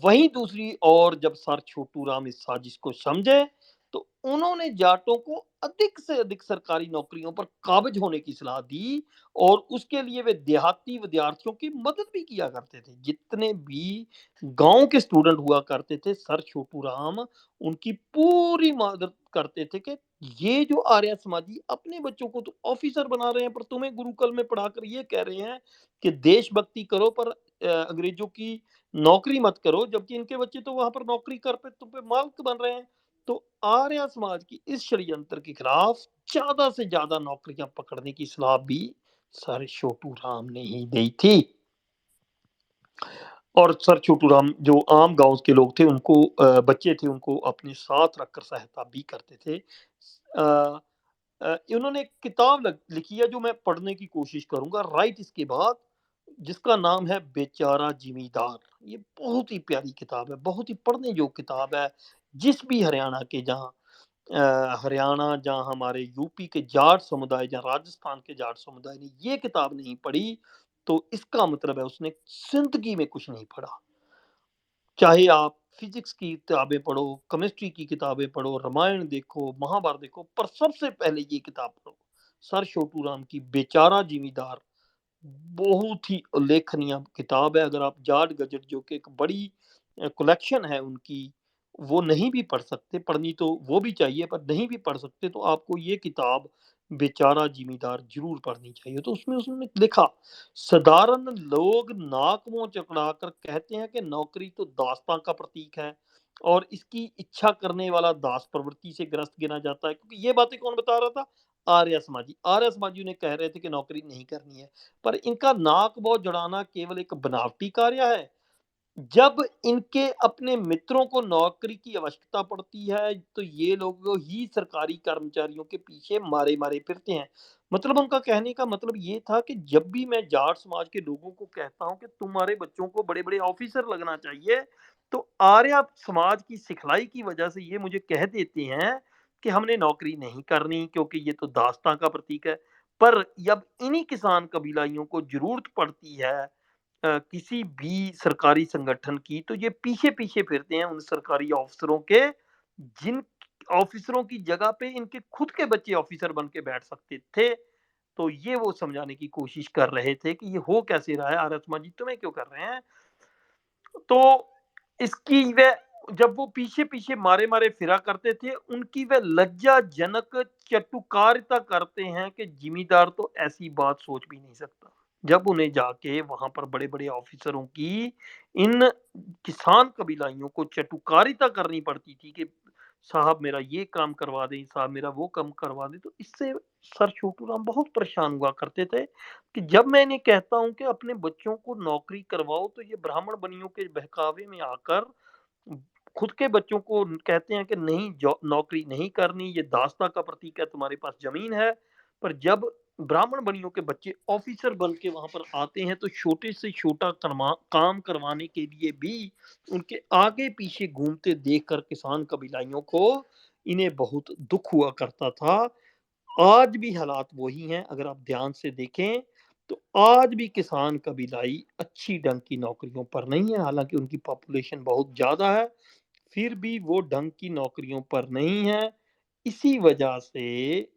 वहीं दूसरी ओर जब सर छोटू राम इस साजिश को समझे तो उन्होंने जाटों को अधिक से अधिक सरकारी नौकरियों पर काबिज होने की सलाह दी और उसके लिए वे देहाती विद्यार्थियों की मदद भी किया करते थे। जितने भी गांव के स्टूडेंट हुआ करते थे सर छोटू राम उनकी पूरी मदद करते थे कि ये जो आर्य समाजी अपने बच्चों को तो ऑफिसर बना रहे हैं पर तुम्हें गुरुकुल में पढ़ाकर ये कह रहे हैं कि देशभक्ति करो पर अंग्रेजों की नौकरी मत करो, जबकि इनके बच्चे तो वहां पर नौकरी कर पे तुम पे मालिक बन रहे हैं। तो आर्य समाज की इस षड्यंत्र के खिलाफ ज्यादा से ज्यादा नौकरियां पकड़ने की सलाह भी सर छोटू राम ने ही दी थी। और सर छोटू राम जो आम गांव के लोग थे उनको बच्चे थे उनको अपने साथ रखकर सहायता भी करते थे। इन्होंने एक किताब लिखी है जो मैं पढ़ने की कोशिश करूंगा राइट इसके बाद, जिसका नाम है बेचारा जिमीदार। ये बहुत ही प्यारी किताब है, बहुत ही पढ़ने योग्य किताब है। जिस भी हरियाणा के जहाँ हरियाणा जहाँ हमारे यूपी के जाट समुदाय जहाँ राजस्थान के जाट समुदाय ने ये किताब नहीं पढ़ी तो इसका मतलब है उसने जिंदगी में कुछ नहीं पढ़ा। चाहे आप फिजिक्स की किताबें पढ़ो, केमिस्ट्री की किताबें पढ़ो, रामायण देखो, महाभारत देखो, पर सबसे पहले ये किताब पढ़ो, सर छोटू राम की बेचारा जिमीदार। बहुत ही उल्लेखनीय किताब है। अगर आप जाट गजट जो कि एक बड़ी कलेक्शन है उनकी, वो नहीं भी पढ़ सकते, पढ़नी तो वो भी चाहिए पर नहीं भी पढ़ सकते तो आपको ये किताब बेचारा जिमीदार जरूर पढ़नी चाहिए। तो उसमें उसने लिखा, साधारण लोग नाक मुंह चकड़ा कर कहते हैं कि नौकरी तो दास्तां का प्रतीक है और इसकी इच्छा करने वाला दास प्रवृत्ति से ग्रस्त गिना जाता है। क्योंकि ये बातें कौन बता रहा था? आर्य समाजी ने कह रहे थे कि नौकरी नहीं करनी है, पर इनका नाक बहुत जड़ाना केवल एक बनावटी कार्य है। जब इनके अपने मित्रों को नौकरी की आवश्यकता पड़ती है तो ये लोग ही सरकारी कर्मचारियों के पीछे मारे मारे फिरते हैं। मतलब उनका कहने का मतलब ये था कि जब भी मैं जाट समाज के लोगों को कहता हूं कि तुम्हारे बच्चों को बड़े बड़े ऑफिसर लगना चाहिए तो आर्य समाज की सिखलाई की वजह से ये मुझे कह देते हैं कि हमने नौकरी नहीं करनी क्योंकि ये तो दास्तां का प्रतीक है। पर जब इन्हीं किसान कबीलाइयों को जरूरत पड़ती है किसी भी सरकारी संगठन की तो ये पीछे पीछे फिरते हैं उन सरकारी अफसरों के जिन ऑफिसरों की जगह पे इनके खुद के बच्चे ऑफिसर बन के बैठ सकते थे। तो ये वो समझाने की कोशिश कर रहे थे कि ये हो कैसे रहा है, आरसमा जी तुम्हें क्यों कर रहे हैं। तो इसकी वह जब वो पीछे पीछे मारे मारे फिरा करते थे उनकी वह लज्जाजनक चटुकारिता करते हैं कि जिम्मेदार तो ऐसी बात सोच भी नहीं सकता। जब उन्हें जाके वहां पर बड़े बड़े ऑफिसरों की इन किसान कबीलाइयों को चटुकारिता करनी पड़ती थी कि साहब मेरा ये काम करवा दें, साहब मेरा वो काम करवा दें, तो इससे सर छोटू राम बहुत परेशान हुआ करते थे कि जब मैं इन्हें कहता हूं कि अपने बच्चों को नौकरी करवाओ तो ये ब्राह्मण बनियों के बहकावे में आकर खुद के बच्चों को कहते हैं कि नहीं नौकरी नहीं करनी, ये दास्ता का प्रतीक है, तुम्हारे पास जमीन है। पर जब ब्राह्मण बनियों के बच्चे ऑफिसर बन के वहां पर आते हैं तो छोटे से छोटा काम करवाने के लिए भी उनके आगे पीछे घूमते देखकर किसान कबीलाइयों को इन्हें बहुत दुख हुआ करता था। आज भी हालात वही हैं। अगर आप ध्यान से देखें तो आज भी किसान कबीलाई अच्छी ढंग की नौकरियों पर नहीं है, हालांकि उनकी पॉपुलेशन बहुत ज्यादा है, फिर भी वो ढंग की नौकरियों पर नहीं है। इसी वजह से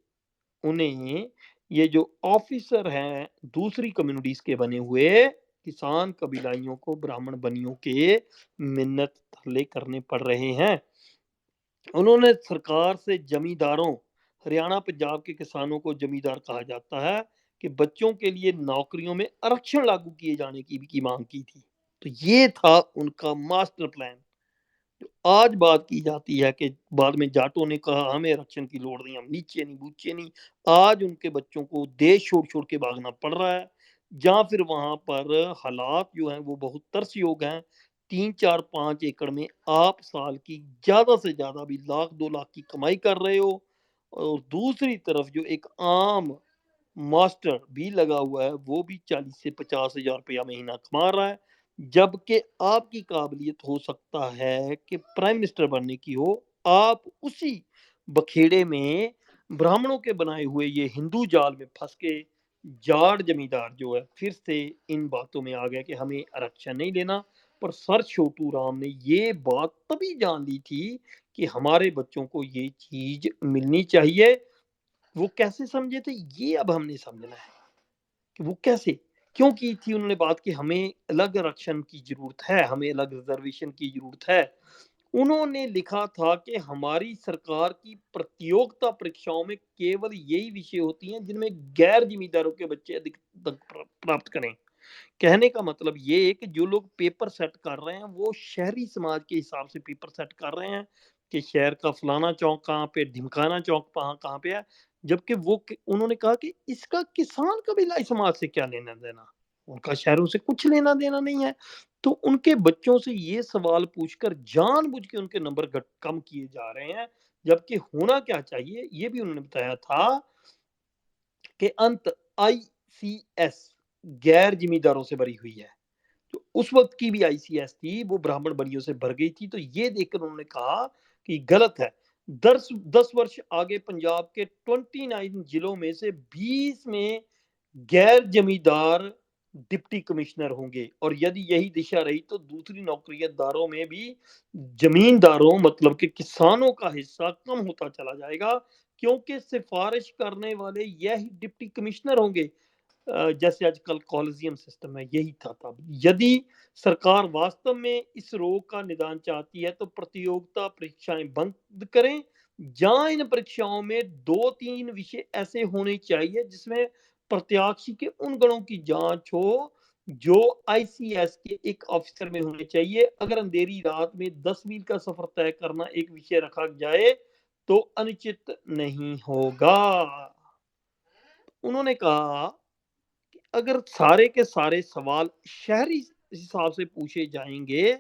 उन्हें ये जो ऑफिसर हैं दूसरी कम्युनिटीज के बने हुए किसान कबीलाइयों को ब्राह्मण बनियों के मिन्नत तरले करने पड़ रहे हैं। उन्होंने सरकार से जमींदारों, हरियाणा पंजाब के किसानों को जमींदार कहा जाता है, कि बच्चों के लिए नौकरियों में आरक्षण लागू किए जाने की भी की मांग की थी। तो ये था उनका मास्टर प्लान आज बात की जाती है कि बाद में जाटों ने कहा हमें आरक्षण की लोड़ नहीं, हम नीचे नहीं, बूचे नहीं। आज उनके बच्चों को देश छोड़-छोड़ के भागना पड़ रहा है, या फिर वहाँ पर हालात जो हैं वो बहुत तरसयोग हैं। 3, 4, 5 एकड़ में आप साल की ज़्यादा से ज़्यादा भी लाख 2 लाख की कमाई कर रहे हो, और दूसरी तरफ जो एक आम मास्टर भी लगा हुआ है, वो भी 40 से 50,000 रुपया महीना कमा रहा है। जबकि आपकी काबिलियत हो सकता है कि प्राइम मिनिस्टर बनने की हो, आप उसी बखेड़े में ब्राह्मणों के बनाए हुए ये हिंदू जाल में फँस के जाट ज़मींदार जो है फिर से इन बातों में आ गए कि हमें आरक्षण नहीं लेना। पर सर छोटू राम ने ये बात तभी जान ली थी कि हमारे बच्चों को ये चीज़ मिलनी चाहिए। वो कैसे समझे थे, ये अब हमने समझना है कि वो कैसे, क्यों की थी उन्होंने बात कि हमें अलग आरक्षण की ज़रूरत है, हमें अलग रिज़र्वेशन की ज़रूरत है। उन्होंने लिखा था कि हमारी सरकार की प्रतियोगिता परीक्षाओं में केवल यही विषय होती हैं जिनमें गैर ज़िम्मेदारों के बच्चे अधिक अंक प्राप्त करें। कहने का मतलब ये है कि जो लोग पेपर सेट कर रहे हैं, वो शहरी समाज के हिसाब से पेपर सेट कर रहे हैं कि शहर का फलाना चौक कहाँ पे, ढिमकाना चौक कहाँ कहाँ पे है। जबकि उन्होंने कहा कि इसका किसान कबीलाई समाज से क्या लेना देना, उनका शहरों से कुछ लेना देना नहीं है। तो उनके बच्चों से ये सवाल पूछकर जानबूझ के उनके नंबर कम किए जा रहे हैं। जबकि होना क्या चाहिए, ये भी उन्होंने बताया था कि अंत आईसीएस गैर जिम्मेदारों से भरी हुई है। तो उस वक्त की भी आईसीएस थी, वो ब्राह्मण बलियों से भर गई थी। तो ये देखकर उन्होंने कहा कि गलत है। 10 वर्ष आगे पंजाब के 29 जिलों में से 20 में गैर जमींदार डिप्टी कमिश्नर होंगे, और यदि यही दिशा रही तो दूसरी नौकरियादारों में भी जमींदारों मतलब कि किसानों का हिस्सा कम होता चला जाएगा, क्योंकि सिफारिश करने वाले यही डिप्टी कमिश्नर होंगे। जैसे आजकल कॉलेजियम सिस्टम है, यही था तब। यदि सरकार वास्तव में इस रोग का निदान चाहती है तो प्रतियोगिता परीक्षाएं बंद करें, जहां इन परीक्षाओं में 2-3 विषय ऐसे होने चाहिए जिसमें प्रत्याशी के उन गुणों की जांच हो जो आईसीएस के एक ऑफिसर में होने चाहिए। अगर अंधेरी रात में 10 मील का सफर तय करना एक विषय रखा जाए तो अनुचित नहीं होगा। उन्होंने कहा अगर सारे के सारे सवाल शहरी हिसाब से पूछे जाएंगे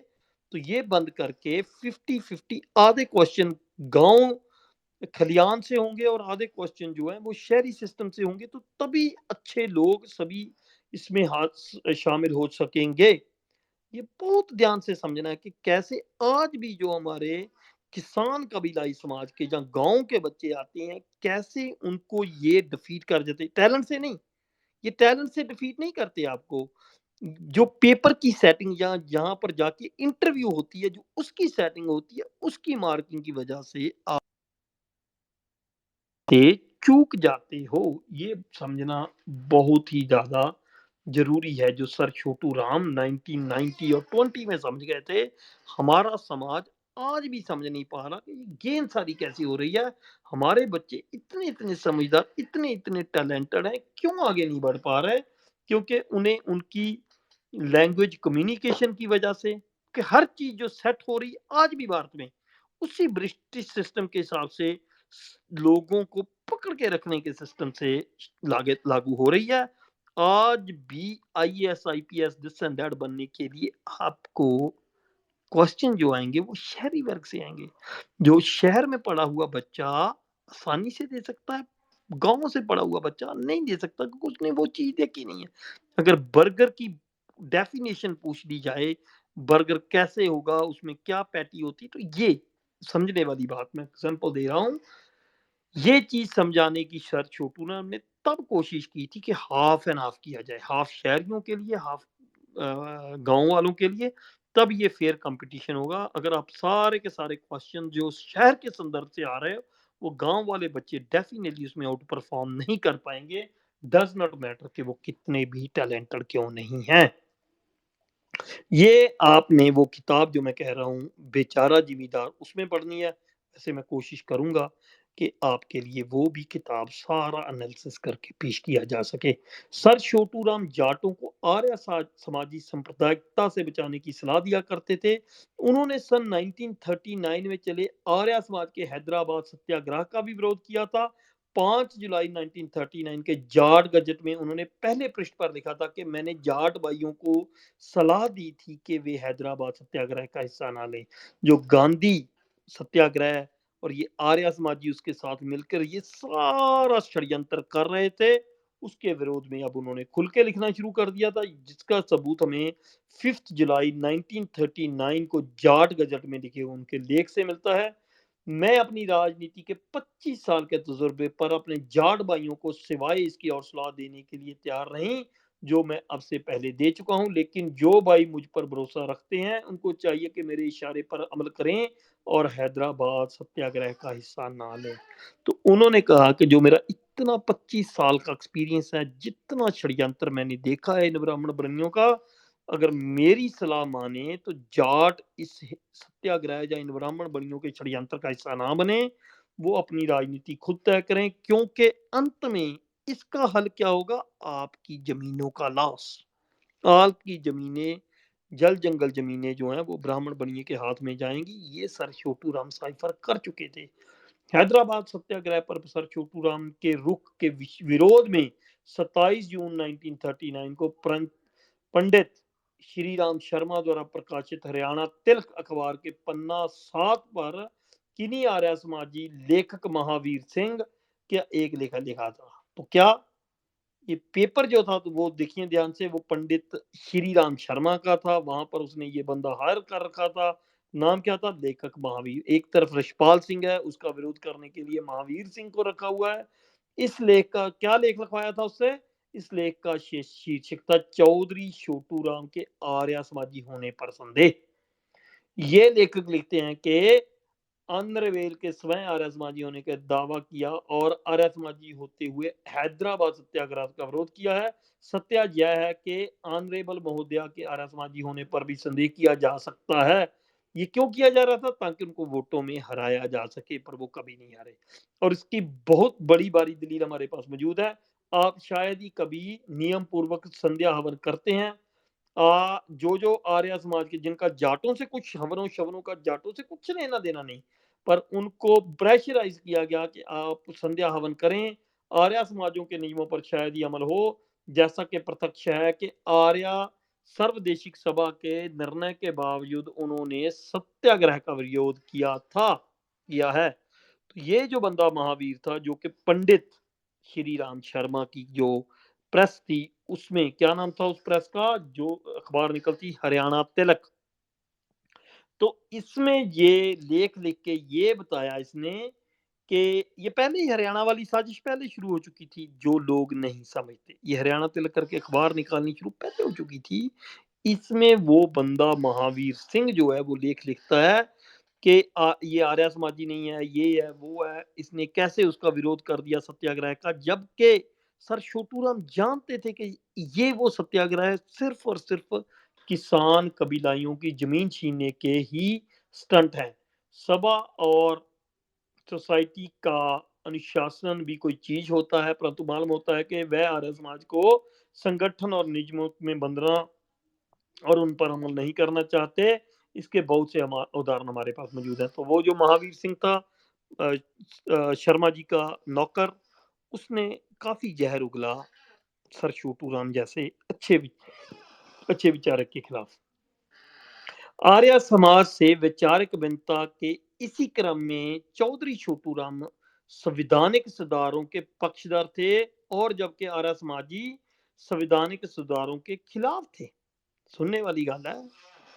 तो ये बंद करके 50-50 आधे क्वेश्चन गांव खलियान से होंगे और आधे क्वेश्चन जो है वो शहरी सिस्टम से होंगे, तो तभी अच्छे लोग सभी इसमें हाथ शामिल हो सकेंगे। ये बहुत ध्यान से समझना है कि कैसे आज भी जो हमारे किसान कबीलाई समाज के जहाँ गांव के बच्चे आते हैं, कैसे उनको ये डिफीट कर देते, टैलेंट से नहीं, ये टैलेंट से डिफीट नहीं करते आपको। जो पेपर की सेटिंग या जहाँ पर जाके इंटरव्यू होती है, जो उसकी सेटिंग होती है, उसकी मार्किंग की वजह से आप चूक जाते हो। ये समझना बहुत ही ज़्यादा ज़रूरी है। जो सर छोटू राम 1990 और 20 में समझ गए थे, हमारा समाज आज भी समझ नहीं पा रहा कि ये गेंद सारी कैसी हो रही है। हमारे बच्चे इतने-इतने समझदार, इतने-इतने टैलेंटेड हैं, क्यों आगे नहीं बढ़ पा रहे? क्योंकि उन्हें उनकी लैंग्वेज कम्युनिकेशन की वजह से, कि हर चीज़ जो सेट हो रही है आज भी भारत में, उसी ब्रिटिश सिस्टम के हिसाब से लोगों को पकड़ के रखने के सिस्टम से लागू हो रही है। आज भी IAS IPS this and that बनने के लिए आपको क्वेश्चन जो आएंगे वो शहरी वर्ग से आएंगे। जो शहर में पढ़ा हुआ बच्चा आसानी से दे सकता है, गांव से पढ़ा हुआ बच्चा नहीं दे सकता क्योंकि उसने वो चीज देखी नहीं है। अगर बर्गर की डेफिनेशन पूछ ली जाए, बर्गर कैसे होगा, उसमें क्या पैटी होती, तो ये समझने वाली बात मैं एग्जांपल दे रहा हूँ। ये चीज़ समझाने की सर छोटू ने हमने तब कोशिश की थी कि हाफ एंड हाफ किया जाए, हाफ शहरियों के लिए, हाफ गाँव वालों के लिए, तब ये फेयर कंपटीशन होगा। अगर आप सारे के सारे क्वेश्चन जो शहर के संदर्भ से आ रहे हो, वो गाँव वाले बच्चे डेफिनिटली उसमें आउट परफॉर्म नहीं कर पाएँगे, डज़ नॉट मैटर कि वो कितने भी टैलेंटेड क्यों नहीं हैं। ये आपने वो किताब जो मैं कह रहा हूँ बेचारा ज़िम्मेदार, उसमें पढ़नी है। वैसे मैं कोशिश करूँगा कि आपके लिए वो भी किताब सारा एनालिसिस करके पेश किया जा सके। सर छोटूराम जाटों को आर्य समाजी सांप्रदायिकता से बचाने की सलाह दिया करते थे। उन्होंने सन 1939 में चले आर्य समाज के हैदराबाद सत्याग्रह का भी विरोध किया था। 5 जुलाई 1939 के जाट गजट में उन्होंने पहले पृष्ठ पर लिखा था कि मैंने जाट भाइयों को सलाह दी थी कि वे हैदराबाद सत्याग्रह का हिस्सा ना लें। जो गांधी सत्याग्रह और ये आर्य समाजी उसके साथ मिलकर ये सारा षड्यंत्र कर रहे थे, उसके विरोध में अब उन्होंने खुल के लिखना शुरू कर दिया था, जिसका सबूत हमें 5 जुलाई 1939 को जाट गजट में लिखे हुए उनके लेख से मिलता है। मैं अपनी राजनीति के 25 साल के तजुर्बे पर अपने जाट भाइयों को सिवाय इसकी और सलाह देने के लिए तैयार नहीं जो मैं अब से पहले दे चुका हूं, लेकिन जो भाई मुझ पर भरोसा रखते हैं उनको चाहिए कि मेरे इशारे पर अमल करें और हैदराबाद सत्याग्रह का हिस्सा ना लें। तो उन्होंने कहा कि जो मेरा इतना 25 साल का एक्सपीरियंस है, जितना षड्यंत्र मैंने देखा है इन ब्राह्मण बनियों का, अगर मेरी सलाह माने तो जाट इस सत्याग्रह या इन ब्राह्मण बनियों के षड्यंत्र का हिस्सा ना बने, वो अपनी राजनीति खुद तय करें, क्योंकि अंत में इसका हल क्या होगा? आपकी जमीनों का लॉस। आपकी जमीनें, जल जंगल जमीनें जो हैं वो ब्राह्मण बनिए के हाथ में जाएंगी। ये सर छोटू राम साइफर कर चुके थे। हैदराबाद सत्याग्रह पर सर छोटू राम के रुख के विरोध में 27 जून 1939 को पंडित श्री राम शर्मा द्वारा प्रकाशित हरियाणा तिलक अखबार के पन्ना 7 पर किन्हीं आर्य समाजी लेखक महावीर सिंह का एक लेखा लिखा था। तो क्या ये पेपर जो था, तो वो देखिए ध्यान से, वो पंडित श्री राम शर्मा का था। वहां पर उसने ये बंदा हायर कर रखा था। नाम क्या था? लेखक महावीर। एक तरफ रशपाल सिंह है, उसका विरोध करने के लिए महावीर सिंह को रखा हुआ है। इस लेख का क्या लेख लिखवाया था उससे? इस लेख का शीर्षक था चौधरी छोटू राम के आर्य समाजी होने पर संदेह। ये लेखक लिखते हैं कि आंध्रवेल के स्वयं आर्य समाजी होने का दावा किया और आर्य समाजी होते हुए हैदराबाद सत्याग्रह का विरोध किया है। सत्य यह है कि आनरेबल महोदया के आर्य समाजी होने पर भी संदेह किया जा सकता है। ये क्यों किया जा रहा था? ताकि उनको वोटों में हराया जा सके, पर वो कभी नहीं हारे। और इसकी बहुत बड़ी बारी दलील हमारे पास मौजूद है। आप शायद ही कभी नियम पूर्वक संध्या हवन करते हैं। जो आर्य समाज के, जिनका जाटों से कुछ हवनों शवनों का जाटों से कुछ लेना देना नहीं, पर उनको प्रेशराइज किया गया कि आप संध्या हवन करें, आर्य समाजों के नियमों पर शायद ही अमल हो। जैसा कि प्रत्यक्ष है कि आर्य सर्वदेशिक सभा के निर्णय के बावजूद उन्होंने सत्याग्रह का विरोध किया है। तो ये जो बंदा महावीर था, जो कि पंडित श्री राम शर्मा की जो प्रेस थी, उसमें क्या नाम था उस प्रेस का, जो अखबार निकलती, हरियाणा तिलक। तो इसमें ये लेख लिख के ये बताया इसने कि ये पहले ही हरियाणा वाली साजिश पहले शुरू हो चुकी थी। जो लोग नहीं समझते, ये हरियाणा तिलक करके अखबार निकालनी शुरू पहले हो चुकी थी। इसमें वो बंदा महावीर सिंह जो है वो लेख लिखता है कि ये आर्य समाजी नहीं है, ये है, वो है। इसने कैसे उसका विरोध कर दिया सत्याग्रह का, जबकि सर छोटूराम जानते थे कि ये वो सत्याग्रह सिर्फ और सिर्फ किसान कबीलाइयों की जमीन छीनने के ही स्टंट है। सभा और सोसाइटी का अनुशासन भी कोई चीज होता है, परंतु मालूम होता है कि वह आर्य समाज को संगठन और नियमों में बंधना और उन पर अमल नहीं करना चाहते। इसके बहुत से उदाहरण हमारे पास मौजूद हैं। तो वो जो महावीर सिंह था, शर्मा जी का नौकर, उसने काफी जहर उगला सर छोटू राम जैसे अच्छे विचारक के खिलाफ। आर्य समाज से वैचारिक भिन्नता के इसी क्रम में चौधरी छोटू राम संविधानिक सुधारों के पक्षधर थे, और जबकि आर्य समाजी संविधानिक सुधारों के खिलाफ थे। सुनने वाली गल है,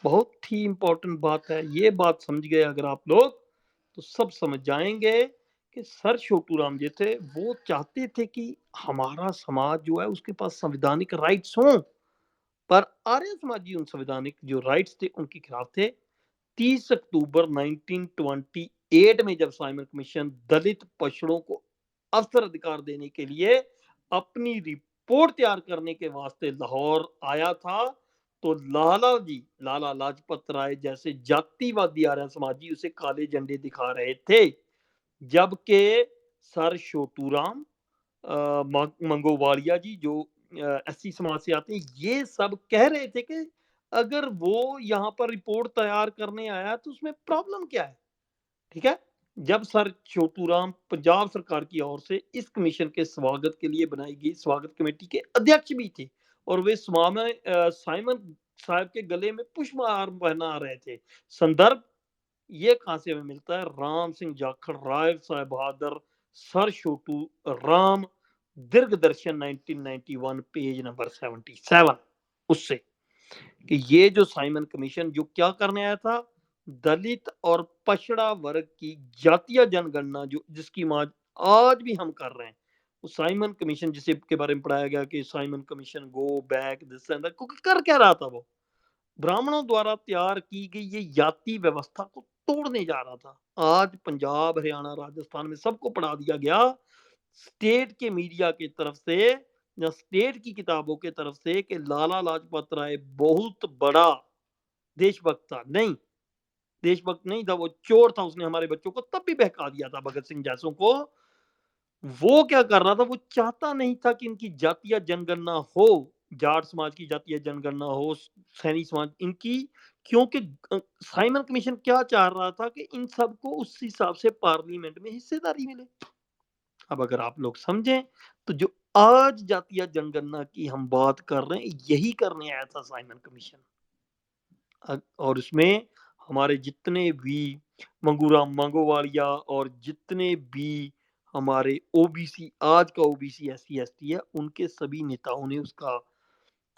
बहुत ही इंपॉर्टेंट बात है। ये बात समझ गए अगर आप लोग, तो सब समझ जाएंगे कि सर छोटू राम जी थे, वो चाहते थे कि हमारा समाज जो है उसके पास संवैधानिक राइट्स हों, पर आर्य समाजी उन संवैधानिक जो राइट्स थे उनके खिलाफ थे। 30 अक्टूबर 1928 में जब साइमन कमीशन दलित पछड़ों को अवसर अधिकार देने के लिए अपनी रिपोर्ट तैयार करने के वास्ते लाहौर आया था, तो लाला लाजपत राय जैसे जातिवादी आर्य समाजी उसे काले झंडे दिखा रहे थे, जबकि सर छोटूराम मंगोवालिया जी जो एससी समाज से आते हैं, ये सब कह रहे थे कि अगर वो यहाँ पर रिपोर्ट तैयार करने आया तो उसमें प्रॉब्लम क्या है। ठीक है। जब सर छोटूराम पंजाब सरकार की ओर से इस कमीशन के स्वागत के लिए बनाई गई स्वागत कमेटी के अध्यक्ष भी थे, और वे साइमन साहब के गले में पुष्पहार पहना रहे थे। संदर्भ ये कहां से हमें मिलता है? राम सिंह जाखड़, राय साहब बहादुर, सर छोटू राम, दीर्घ दर्शन 1991 पेज नंबर 77, उससे कि ये जो साइमन कमीशन जो क्या करने आया था, दलित और पछड़ा वर्ग की जातीय जनगणना जो जिसकी आज भी हम कर रहे हैं, वो साइमन कमीशन जिसे के बारे में पढ़ाया गया कि Simon commission go back this and that, कर क्या रहा था? वो ब्राह्मणों द्वारा तैयार की गई ये जाति व्यवस्था को तोड़ने जा रहा था। आज पंजाब, हरियाणा, राजस्थान में सबको पढ़ा दिया गया, स्टेट के मीडिया की तरफ से या स्टेट की किताबों की तरफ से, कि लाला लाजपत राय बहुत बड़ा देशभक्त था। नहीं, देशभक्त नहीं था, वो चोर था। उसने हमारे बच्चों को तब भी बहका दिया था, भगत सिंह जैसों को। वो क्या कर रहा था? वो चाहता नहीं था कि इनकी जातीय जनगणना हो, जाट समाज की जातीय जनगणना हो, सैनी समाज इनकी, क्योंकि साइमन कमीशन क्या चाह रहा था कि इन सबको उस हिसाब से पार्लियामेंट में हिस्सेदारी मिले। अब अगर आप लोग समझें तो जो आज जातीय जनगणना की हम बात कर रहे हैं, यही करने आया था साइमन कमीशन। और उसमें हमारे जितने भी मंगूराम मंगोवालिया और जितने भी हमारे ओबीसी, आज का ओबीसी एससी एसटी है, उनके सभी नेताओं ने उसका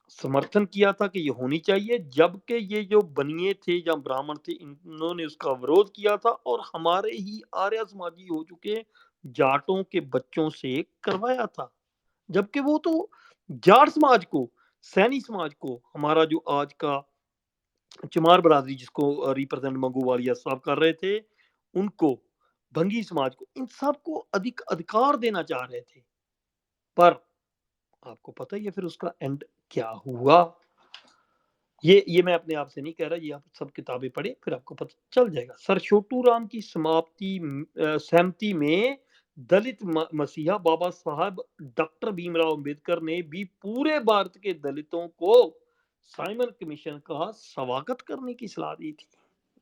समर्थन किया था कि ये होनी चाहिए, जबकि ये जो बनिए थे या ब्राह्मण थे, इन्होंने उसका विरोध किया था, और हमारे ही आर्य समाजी हो चुके जाटों के बच्चों से करवाया था। जबकि वो तो जाट समाज को, सैनी समाज को, हमारा जो आज का चमार बरादरी जिसको रिप्रेजेंट मंगू वालिया साहब कर रहे थे, उनको, भंगी समाज को, इन सबको अधिक अधिकार देना चाह रहे थे। पर आपको पता ही है फिर उसका एंड क्या हुआ। ये मैं अपने आप से नहीं कह रहा, ये आप सब किताबें पढ़े फिर आपको पता चल जाएगा। सर छोटू राम की सहमति में दलित मसीहा बाबा साहब डॉक्टर भीमराव अंबेडकर ने भी पूरे भारत के दलितों को साइमन कमीशन का स्वागत करने की सलाह दी थी।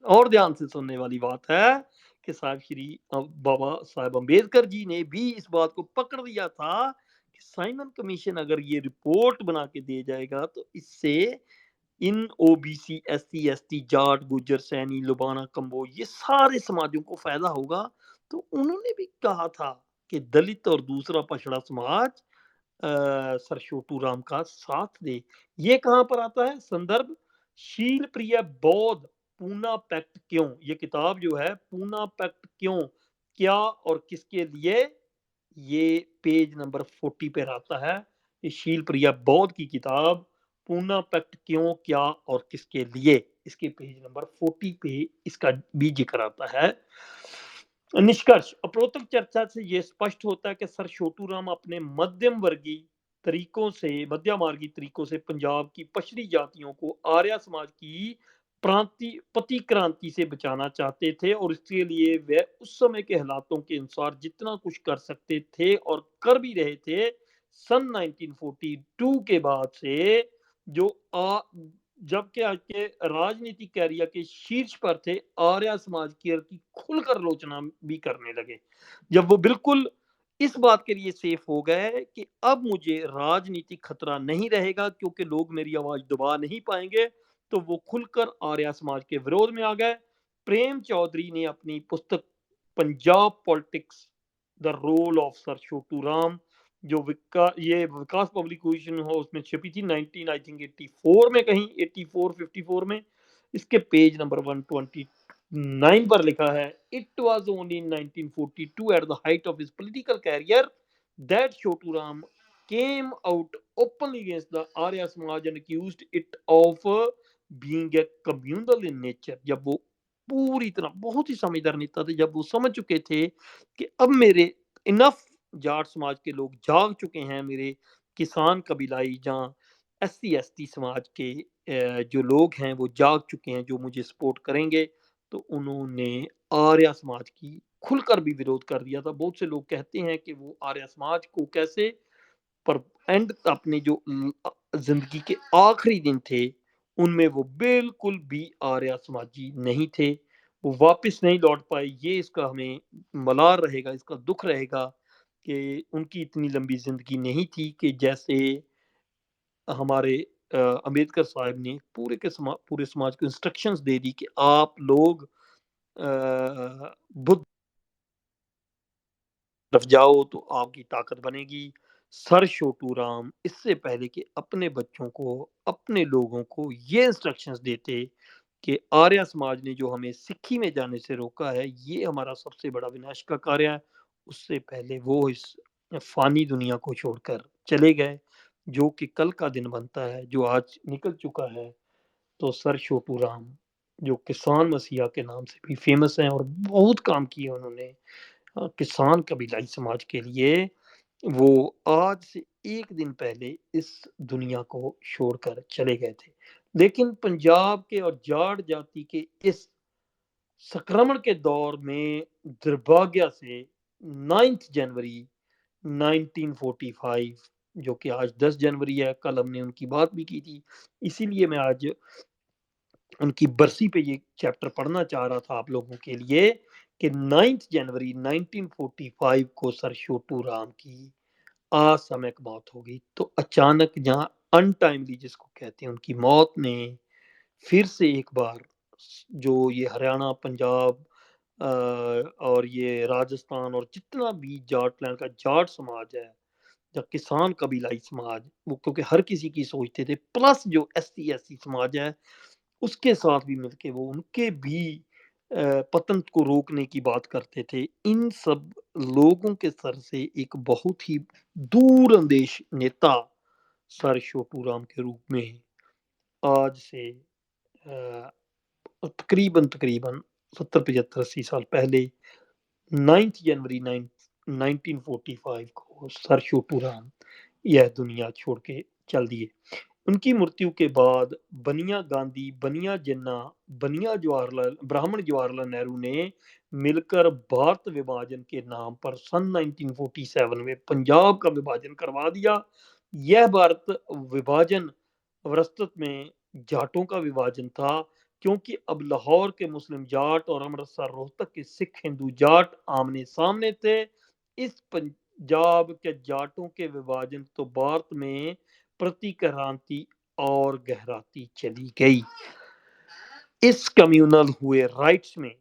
और ध्यान से सुनने वाली बात है कि साहब श्री बाबा साहब अंबेडकर जी ने भी इस बात को पकड़ लिया था कि साइमन कमीशन अगर ये रिपोर्ट बना के दे जाएगा तो इससे इन OBC, SC, ST, Jat, Gujjar, Saini, Lubana, Kamboj, ये सारे समाजों को फायदा होगा। तो उन्होंने भी कहा था कि दलित और दूसरा पछड़ा समाज सर छोटू राम का साथ दे। ये कहां पर आता है? संदर्भ शील प्रिय बौद्ध, पूना पैक्ट क्यों। ये किताब जो है, पूना पैक्ट क्यों, क्या और किसके लिए, ये पेज नंबर 40 पे आता है। ये शील प्रिया बौद्ध की किताब, पूना पैक्ट क्यों, क्या और किसके लिए, इसके पेज नंबर 40 पे इसका भी जिक्र आता है। निष्कर्ष, उपरोक्त चर्चा से यह स्पष्ट होता है कि सर छोटू राम अपने मध्य मार्गी तरीकों से पंजाब की पछड़ी जातियों को आर्य समाज की प्रतिक्रांति से बचाना चाहते थे, और इसके लिए वे उस समय के हालातों के अनुसार जितना कुछ कर सकते थे और कर भी रहे थे। सन 1942 के बाद से जो जबकि आज के राजनीतिक कैरियर के शीर्ष पर थे, आर्य समाज की खुलकर आलोचना भी करने लगे। जब वो बिल्कुल इस बात के लिए सेफ हो गए कि अब मुझे राजनीतिक खतरा नहीं रहेगा क्योंकि लोग मेरी आवाज दबा नहीं पाएंगे, तो वो खुलकर आर्य समाज के विरोध में आ गए। प्रेम चौधरी ने अपनी पुस्तक Punjab politics the role of Sir Chhotu Ram, जो विकास पब्लिकेशन हाउस में छपी थी 19 आई थिंक 84 में, कहीं 84 54 में, इसके पेज नंबर 129 पर लिखा है, it was only in 1942 at the height of his political career that Chhotu Ram came out openly against the Arya Samaj and accused it of being a communal in nature। जब वो पूरी तरह बहुत ही समझदार नेता थे, जब वो समझ चुके थे कि अब मेरे इनफ जाट समाज के लोग जाग चुके हैं, मेरे किसान कबीलाई जहाँ एससी एसटी समाज के जो लोग हैं वो जाग चुके हैं, जो मुझे सपोर्ट करेंगे, तो उन्होंने आर्य समाज की खुलकर भी विरोध कर दिया था। बहुत से लोग कहते हैं कि वो आर्य समाज को कैसे, पर एंड अपने जो ज़िंदगी के आखिरी दिन थे, उनमें वो बिल्कुल भी आर्य समाजी नहीं थे। वो वापस नहीं लौट पाए। ये इसका हमें मलाल रहेगा, इसका दुःख रहेगा कि उनकी इतनी लंबी ज़िंदगी नहीं थी कि जैसे हमारे अम्बेडकर साहब ने पूरे समाज को इंस्ट्रक्शंस दे दी कि आप लोग बुद्ध तरफ जाओ तो आपकी ताकत बनेगी। सर छोटू राम इससे पहले कि अपने बच्चों को, अपने लोगों को ये इंस्ट्रक्शंस देते कि आर्य समाज ने जो हमें सिक्खी में जाने से रोका है, ये हमारा सबसे बड़ा विनाश का कार्य है। उससे पहले वो इस फानी दुनिया को छोड़कर चले गए, जो कि कल का दिन बनता है, जो आज निकल चुका है। तो सर छोटू राम, जो किसान मसीहा के नाम से भी फेमस हैं और बहुत काम किए उन्होंने किसान कबीलाई समाज के लिए, वो आज से एक दिन पहले इस दुनिया को छोड़कर चले गए थे। लेकिन पंजाब के और जाट जाति के इस संक्रमण के दौर में दुर्भाग्य से 9 जनवरी 1945, जो कि आज 10 जनवरी है, कल हमने उनकी बात भी की थी, इसीलिए मैं आज उनकी बरसी पे ये चैप्टर पढ़ना चाह रहा था आप लोगों के लिए कि 9 जनवरी 1945 को सर छोटू राम की असामयिक मौत हो गई। तो अचानक, जहाँ अनटाइमली जिसको कहते हैं, उनकी मौत ने फिर से एक बार जो ये हरियाणा, पंजाब और ये राजस्थान और जितना भी जाटलैंड का जाट समाज है, या किसान कबीलाई समाज, वो क्योंकि हर किसी की सोचते थे, प्लस जो एससी एससी समाज है उसके साथ भी मिलके वो उनके भी पतन को रोकने की बात करते थे। इन सब लोगों के सर से एक बहुत ही दूरंदेश नेता सर छोटू राम के रूप में आज से तकरीबन तकरीबन 70 75 80 साल पहले 9 जनवरी 1945 को सर छोटू राम यह दुनिया छोड़ के चल दिए। उनकी मृत्यु के बाद बनिया गांधी, बनिया जिन्ना, बनिया जवाहरलाल, ब्राह्मण जवाहरलाल नेहरू ने मिलकर भारत विभाजन के नाम पर सन 1947 में पंजाब का विभाजन करवा दिया। यह भारत विभाजन वास्तव में जाटों का विभाजन था, क्योंकि अब लाहौर के मुस्लिम जाट और अमृतसर रोहतक के सिख हिंदू जाट आमने सामने थे। इस पंजाब के जाटों के विभाजन तो भारत में प्रतिक्रांति और गहराती चली गई। इस कम्युनल हुए राइट्स में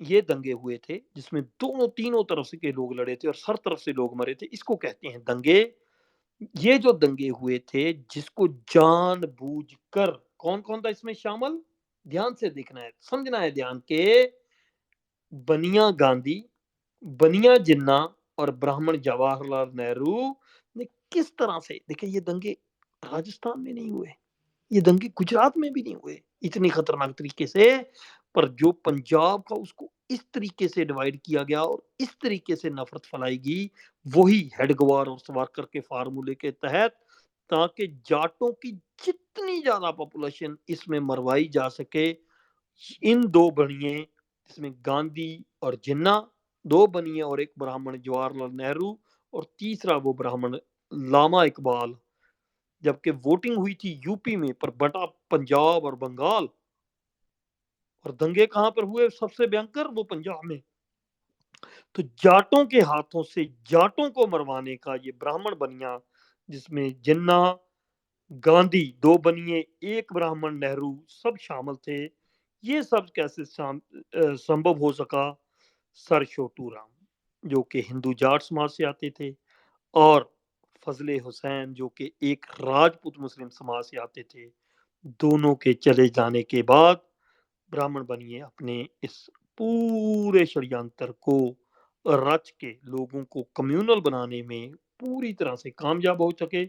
ये दंगे हुए थे, जिसमें दोनों तीनों तरफ से के लोग लड़े थे और हर तरफ से लोग मरे थे। इसको कहते हैं दंगे। ये जो दंगे हुए थे, जिसको जानबूझकर, कौन कौन था इसमें शामिल, ध्यान से देखना है, समझना है ध्यान के, बनिया गांधी, बनिया जिन्ना और ब्राह्मण जवाहरलाल नेहरू ने किस तरह से, देखिए ये दंगे राजस्थान में नहीं हुए, ये दंगे गुजरात में भी नहीं हुए इतनी खतरनाक तरीके से, पर जो पंजाब का उसको इस तरीके से डिवाइड किया गया और इस तरीके से नफरत फैलाई गई, वही हेडगवार और सवारकर के फार्मूले के तहत, ताकि जाटों की जितनी ज्यादा पॉपुलेशन इसमें मरवाई जा सके। इन दो बनिए, जिसमें गांधी और जिन्ना, दो बनिए और एक ब्राह्मण जवाहरलाल नेहरू, और तीसरा वो ब्राह्मण लामा इकबाल, जबकि वोटिंग हुई थी यूपी में, पर बटा पंजाब और बंगाल। और दंगे कहां पर हुए सबसे भयंकर, वो पंजाब में। तो जाटों के हाथों से जाटों को मरवाने का ये ब्राह्मण बनिया, जिसमें जिन्ना, गांधी, दो बनिए, एक ब्राह्मण, नेहरू, सब शामिल थे। ये सब कैसे संभव हो सका? सर छोटू राम, जो कि हिंदू जाट समाज से आते थे, और फजले हुसैन, जो कि एक राजपूत मुस्लिम समाज से आते थे, दोनों के चले जाने के बाद ब्राह्मण बनिए अपने इस पूरे षड्यंत्र को रच के लोगों को कम्युनल बनाने में पूरी तरह से कामयाब हो सके।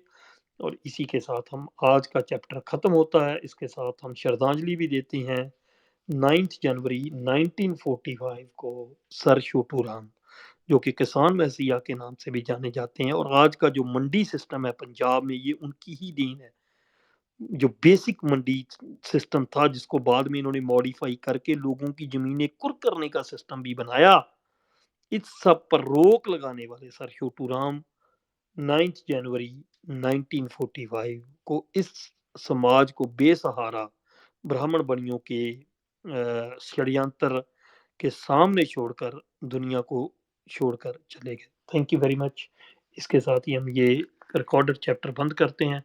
और इसी के साथ हम आज का चैप्टर खत्म होता है। इसके साथ हम श्रद्धांजलि भी देते हैं 9 जनवरी 1945 को सर छोटू राम, जो कि किसान मसीहा के नाम से भी जाने जाते हैं। और आज का जो मंडी सिस्टम है पंजाब में, ये उनकी ही देन है। जो बेसिक मंडी सिस्टम था, जिसको बाद में इन्होंने मॉडिफाई करके लोगों की ज़मीनें कुर्क करने का सिस्टम भी बनाया, इस सब पर रोक लगाने वाले सर छोटू राम 9 जनवरी 1945 को इस समाज को बेसहारा ब्राह्मण बनियों के षड्यंत्र के सामने छोड़कर दुनिया को छोड़कर चले गए। Thank you very much. इसके साथ ही हम ये रिकॉर्डेड चैप्टर बंद करते हैं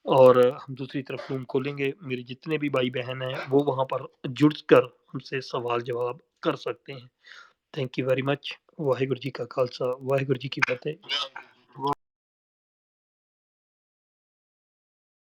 और हम दूसरी तरफ रूम खोलेंगे। मेरे जितने भी भाई बहन हैं वो वहाँ पर जुड़कर हमसे सवाल जवाब कर सकते हैं। Thank you very much. Waheguru ji का खालसा, वाहिगुरु जी की फतेह।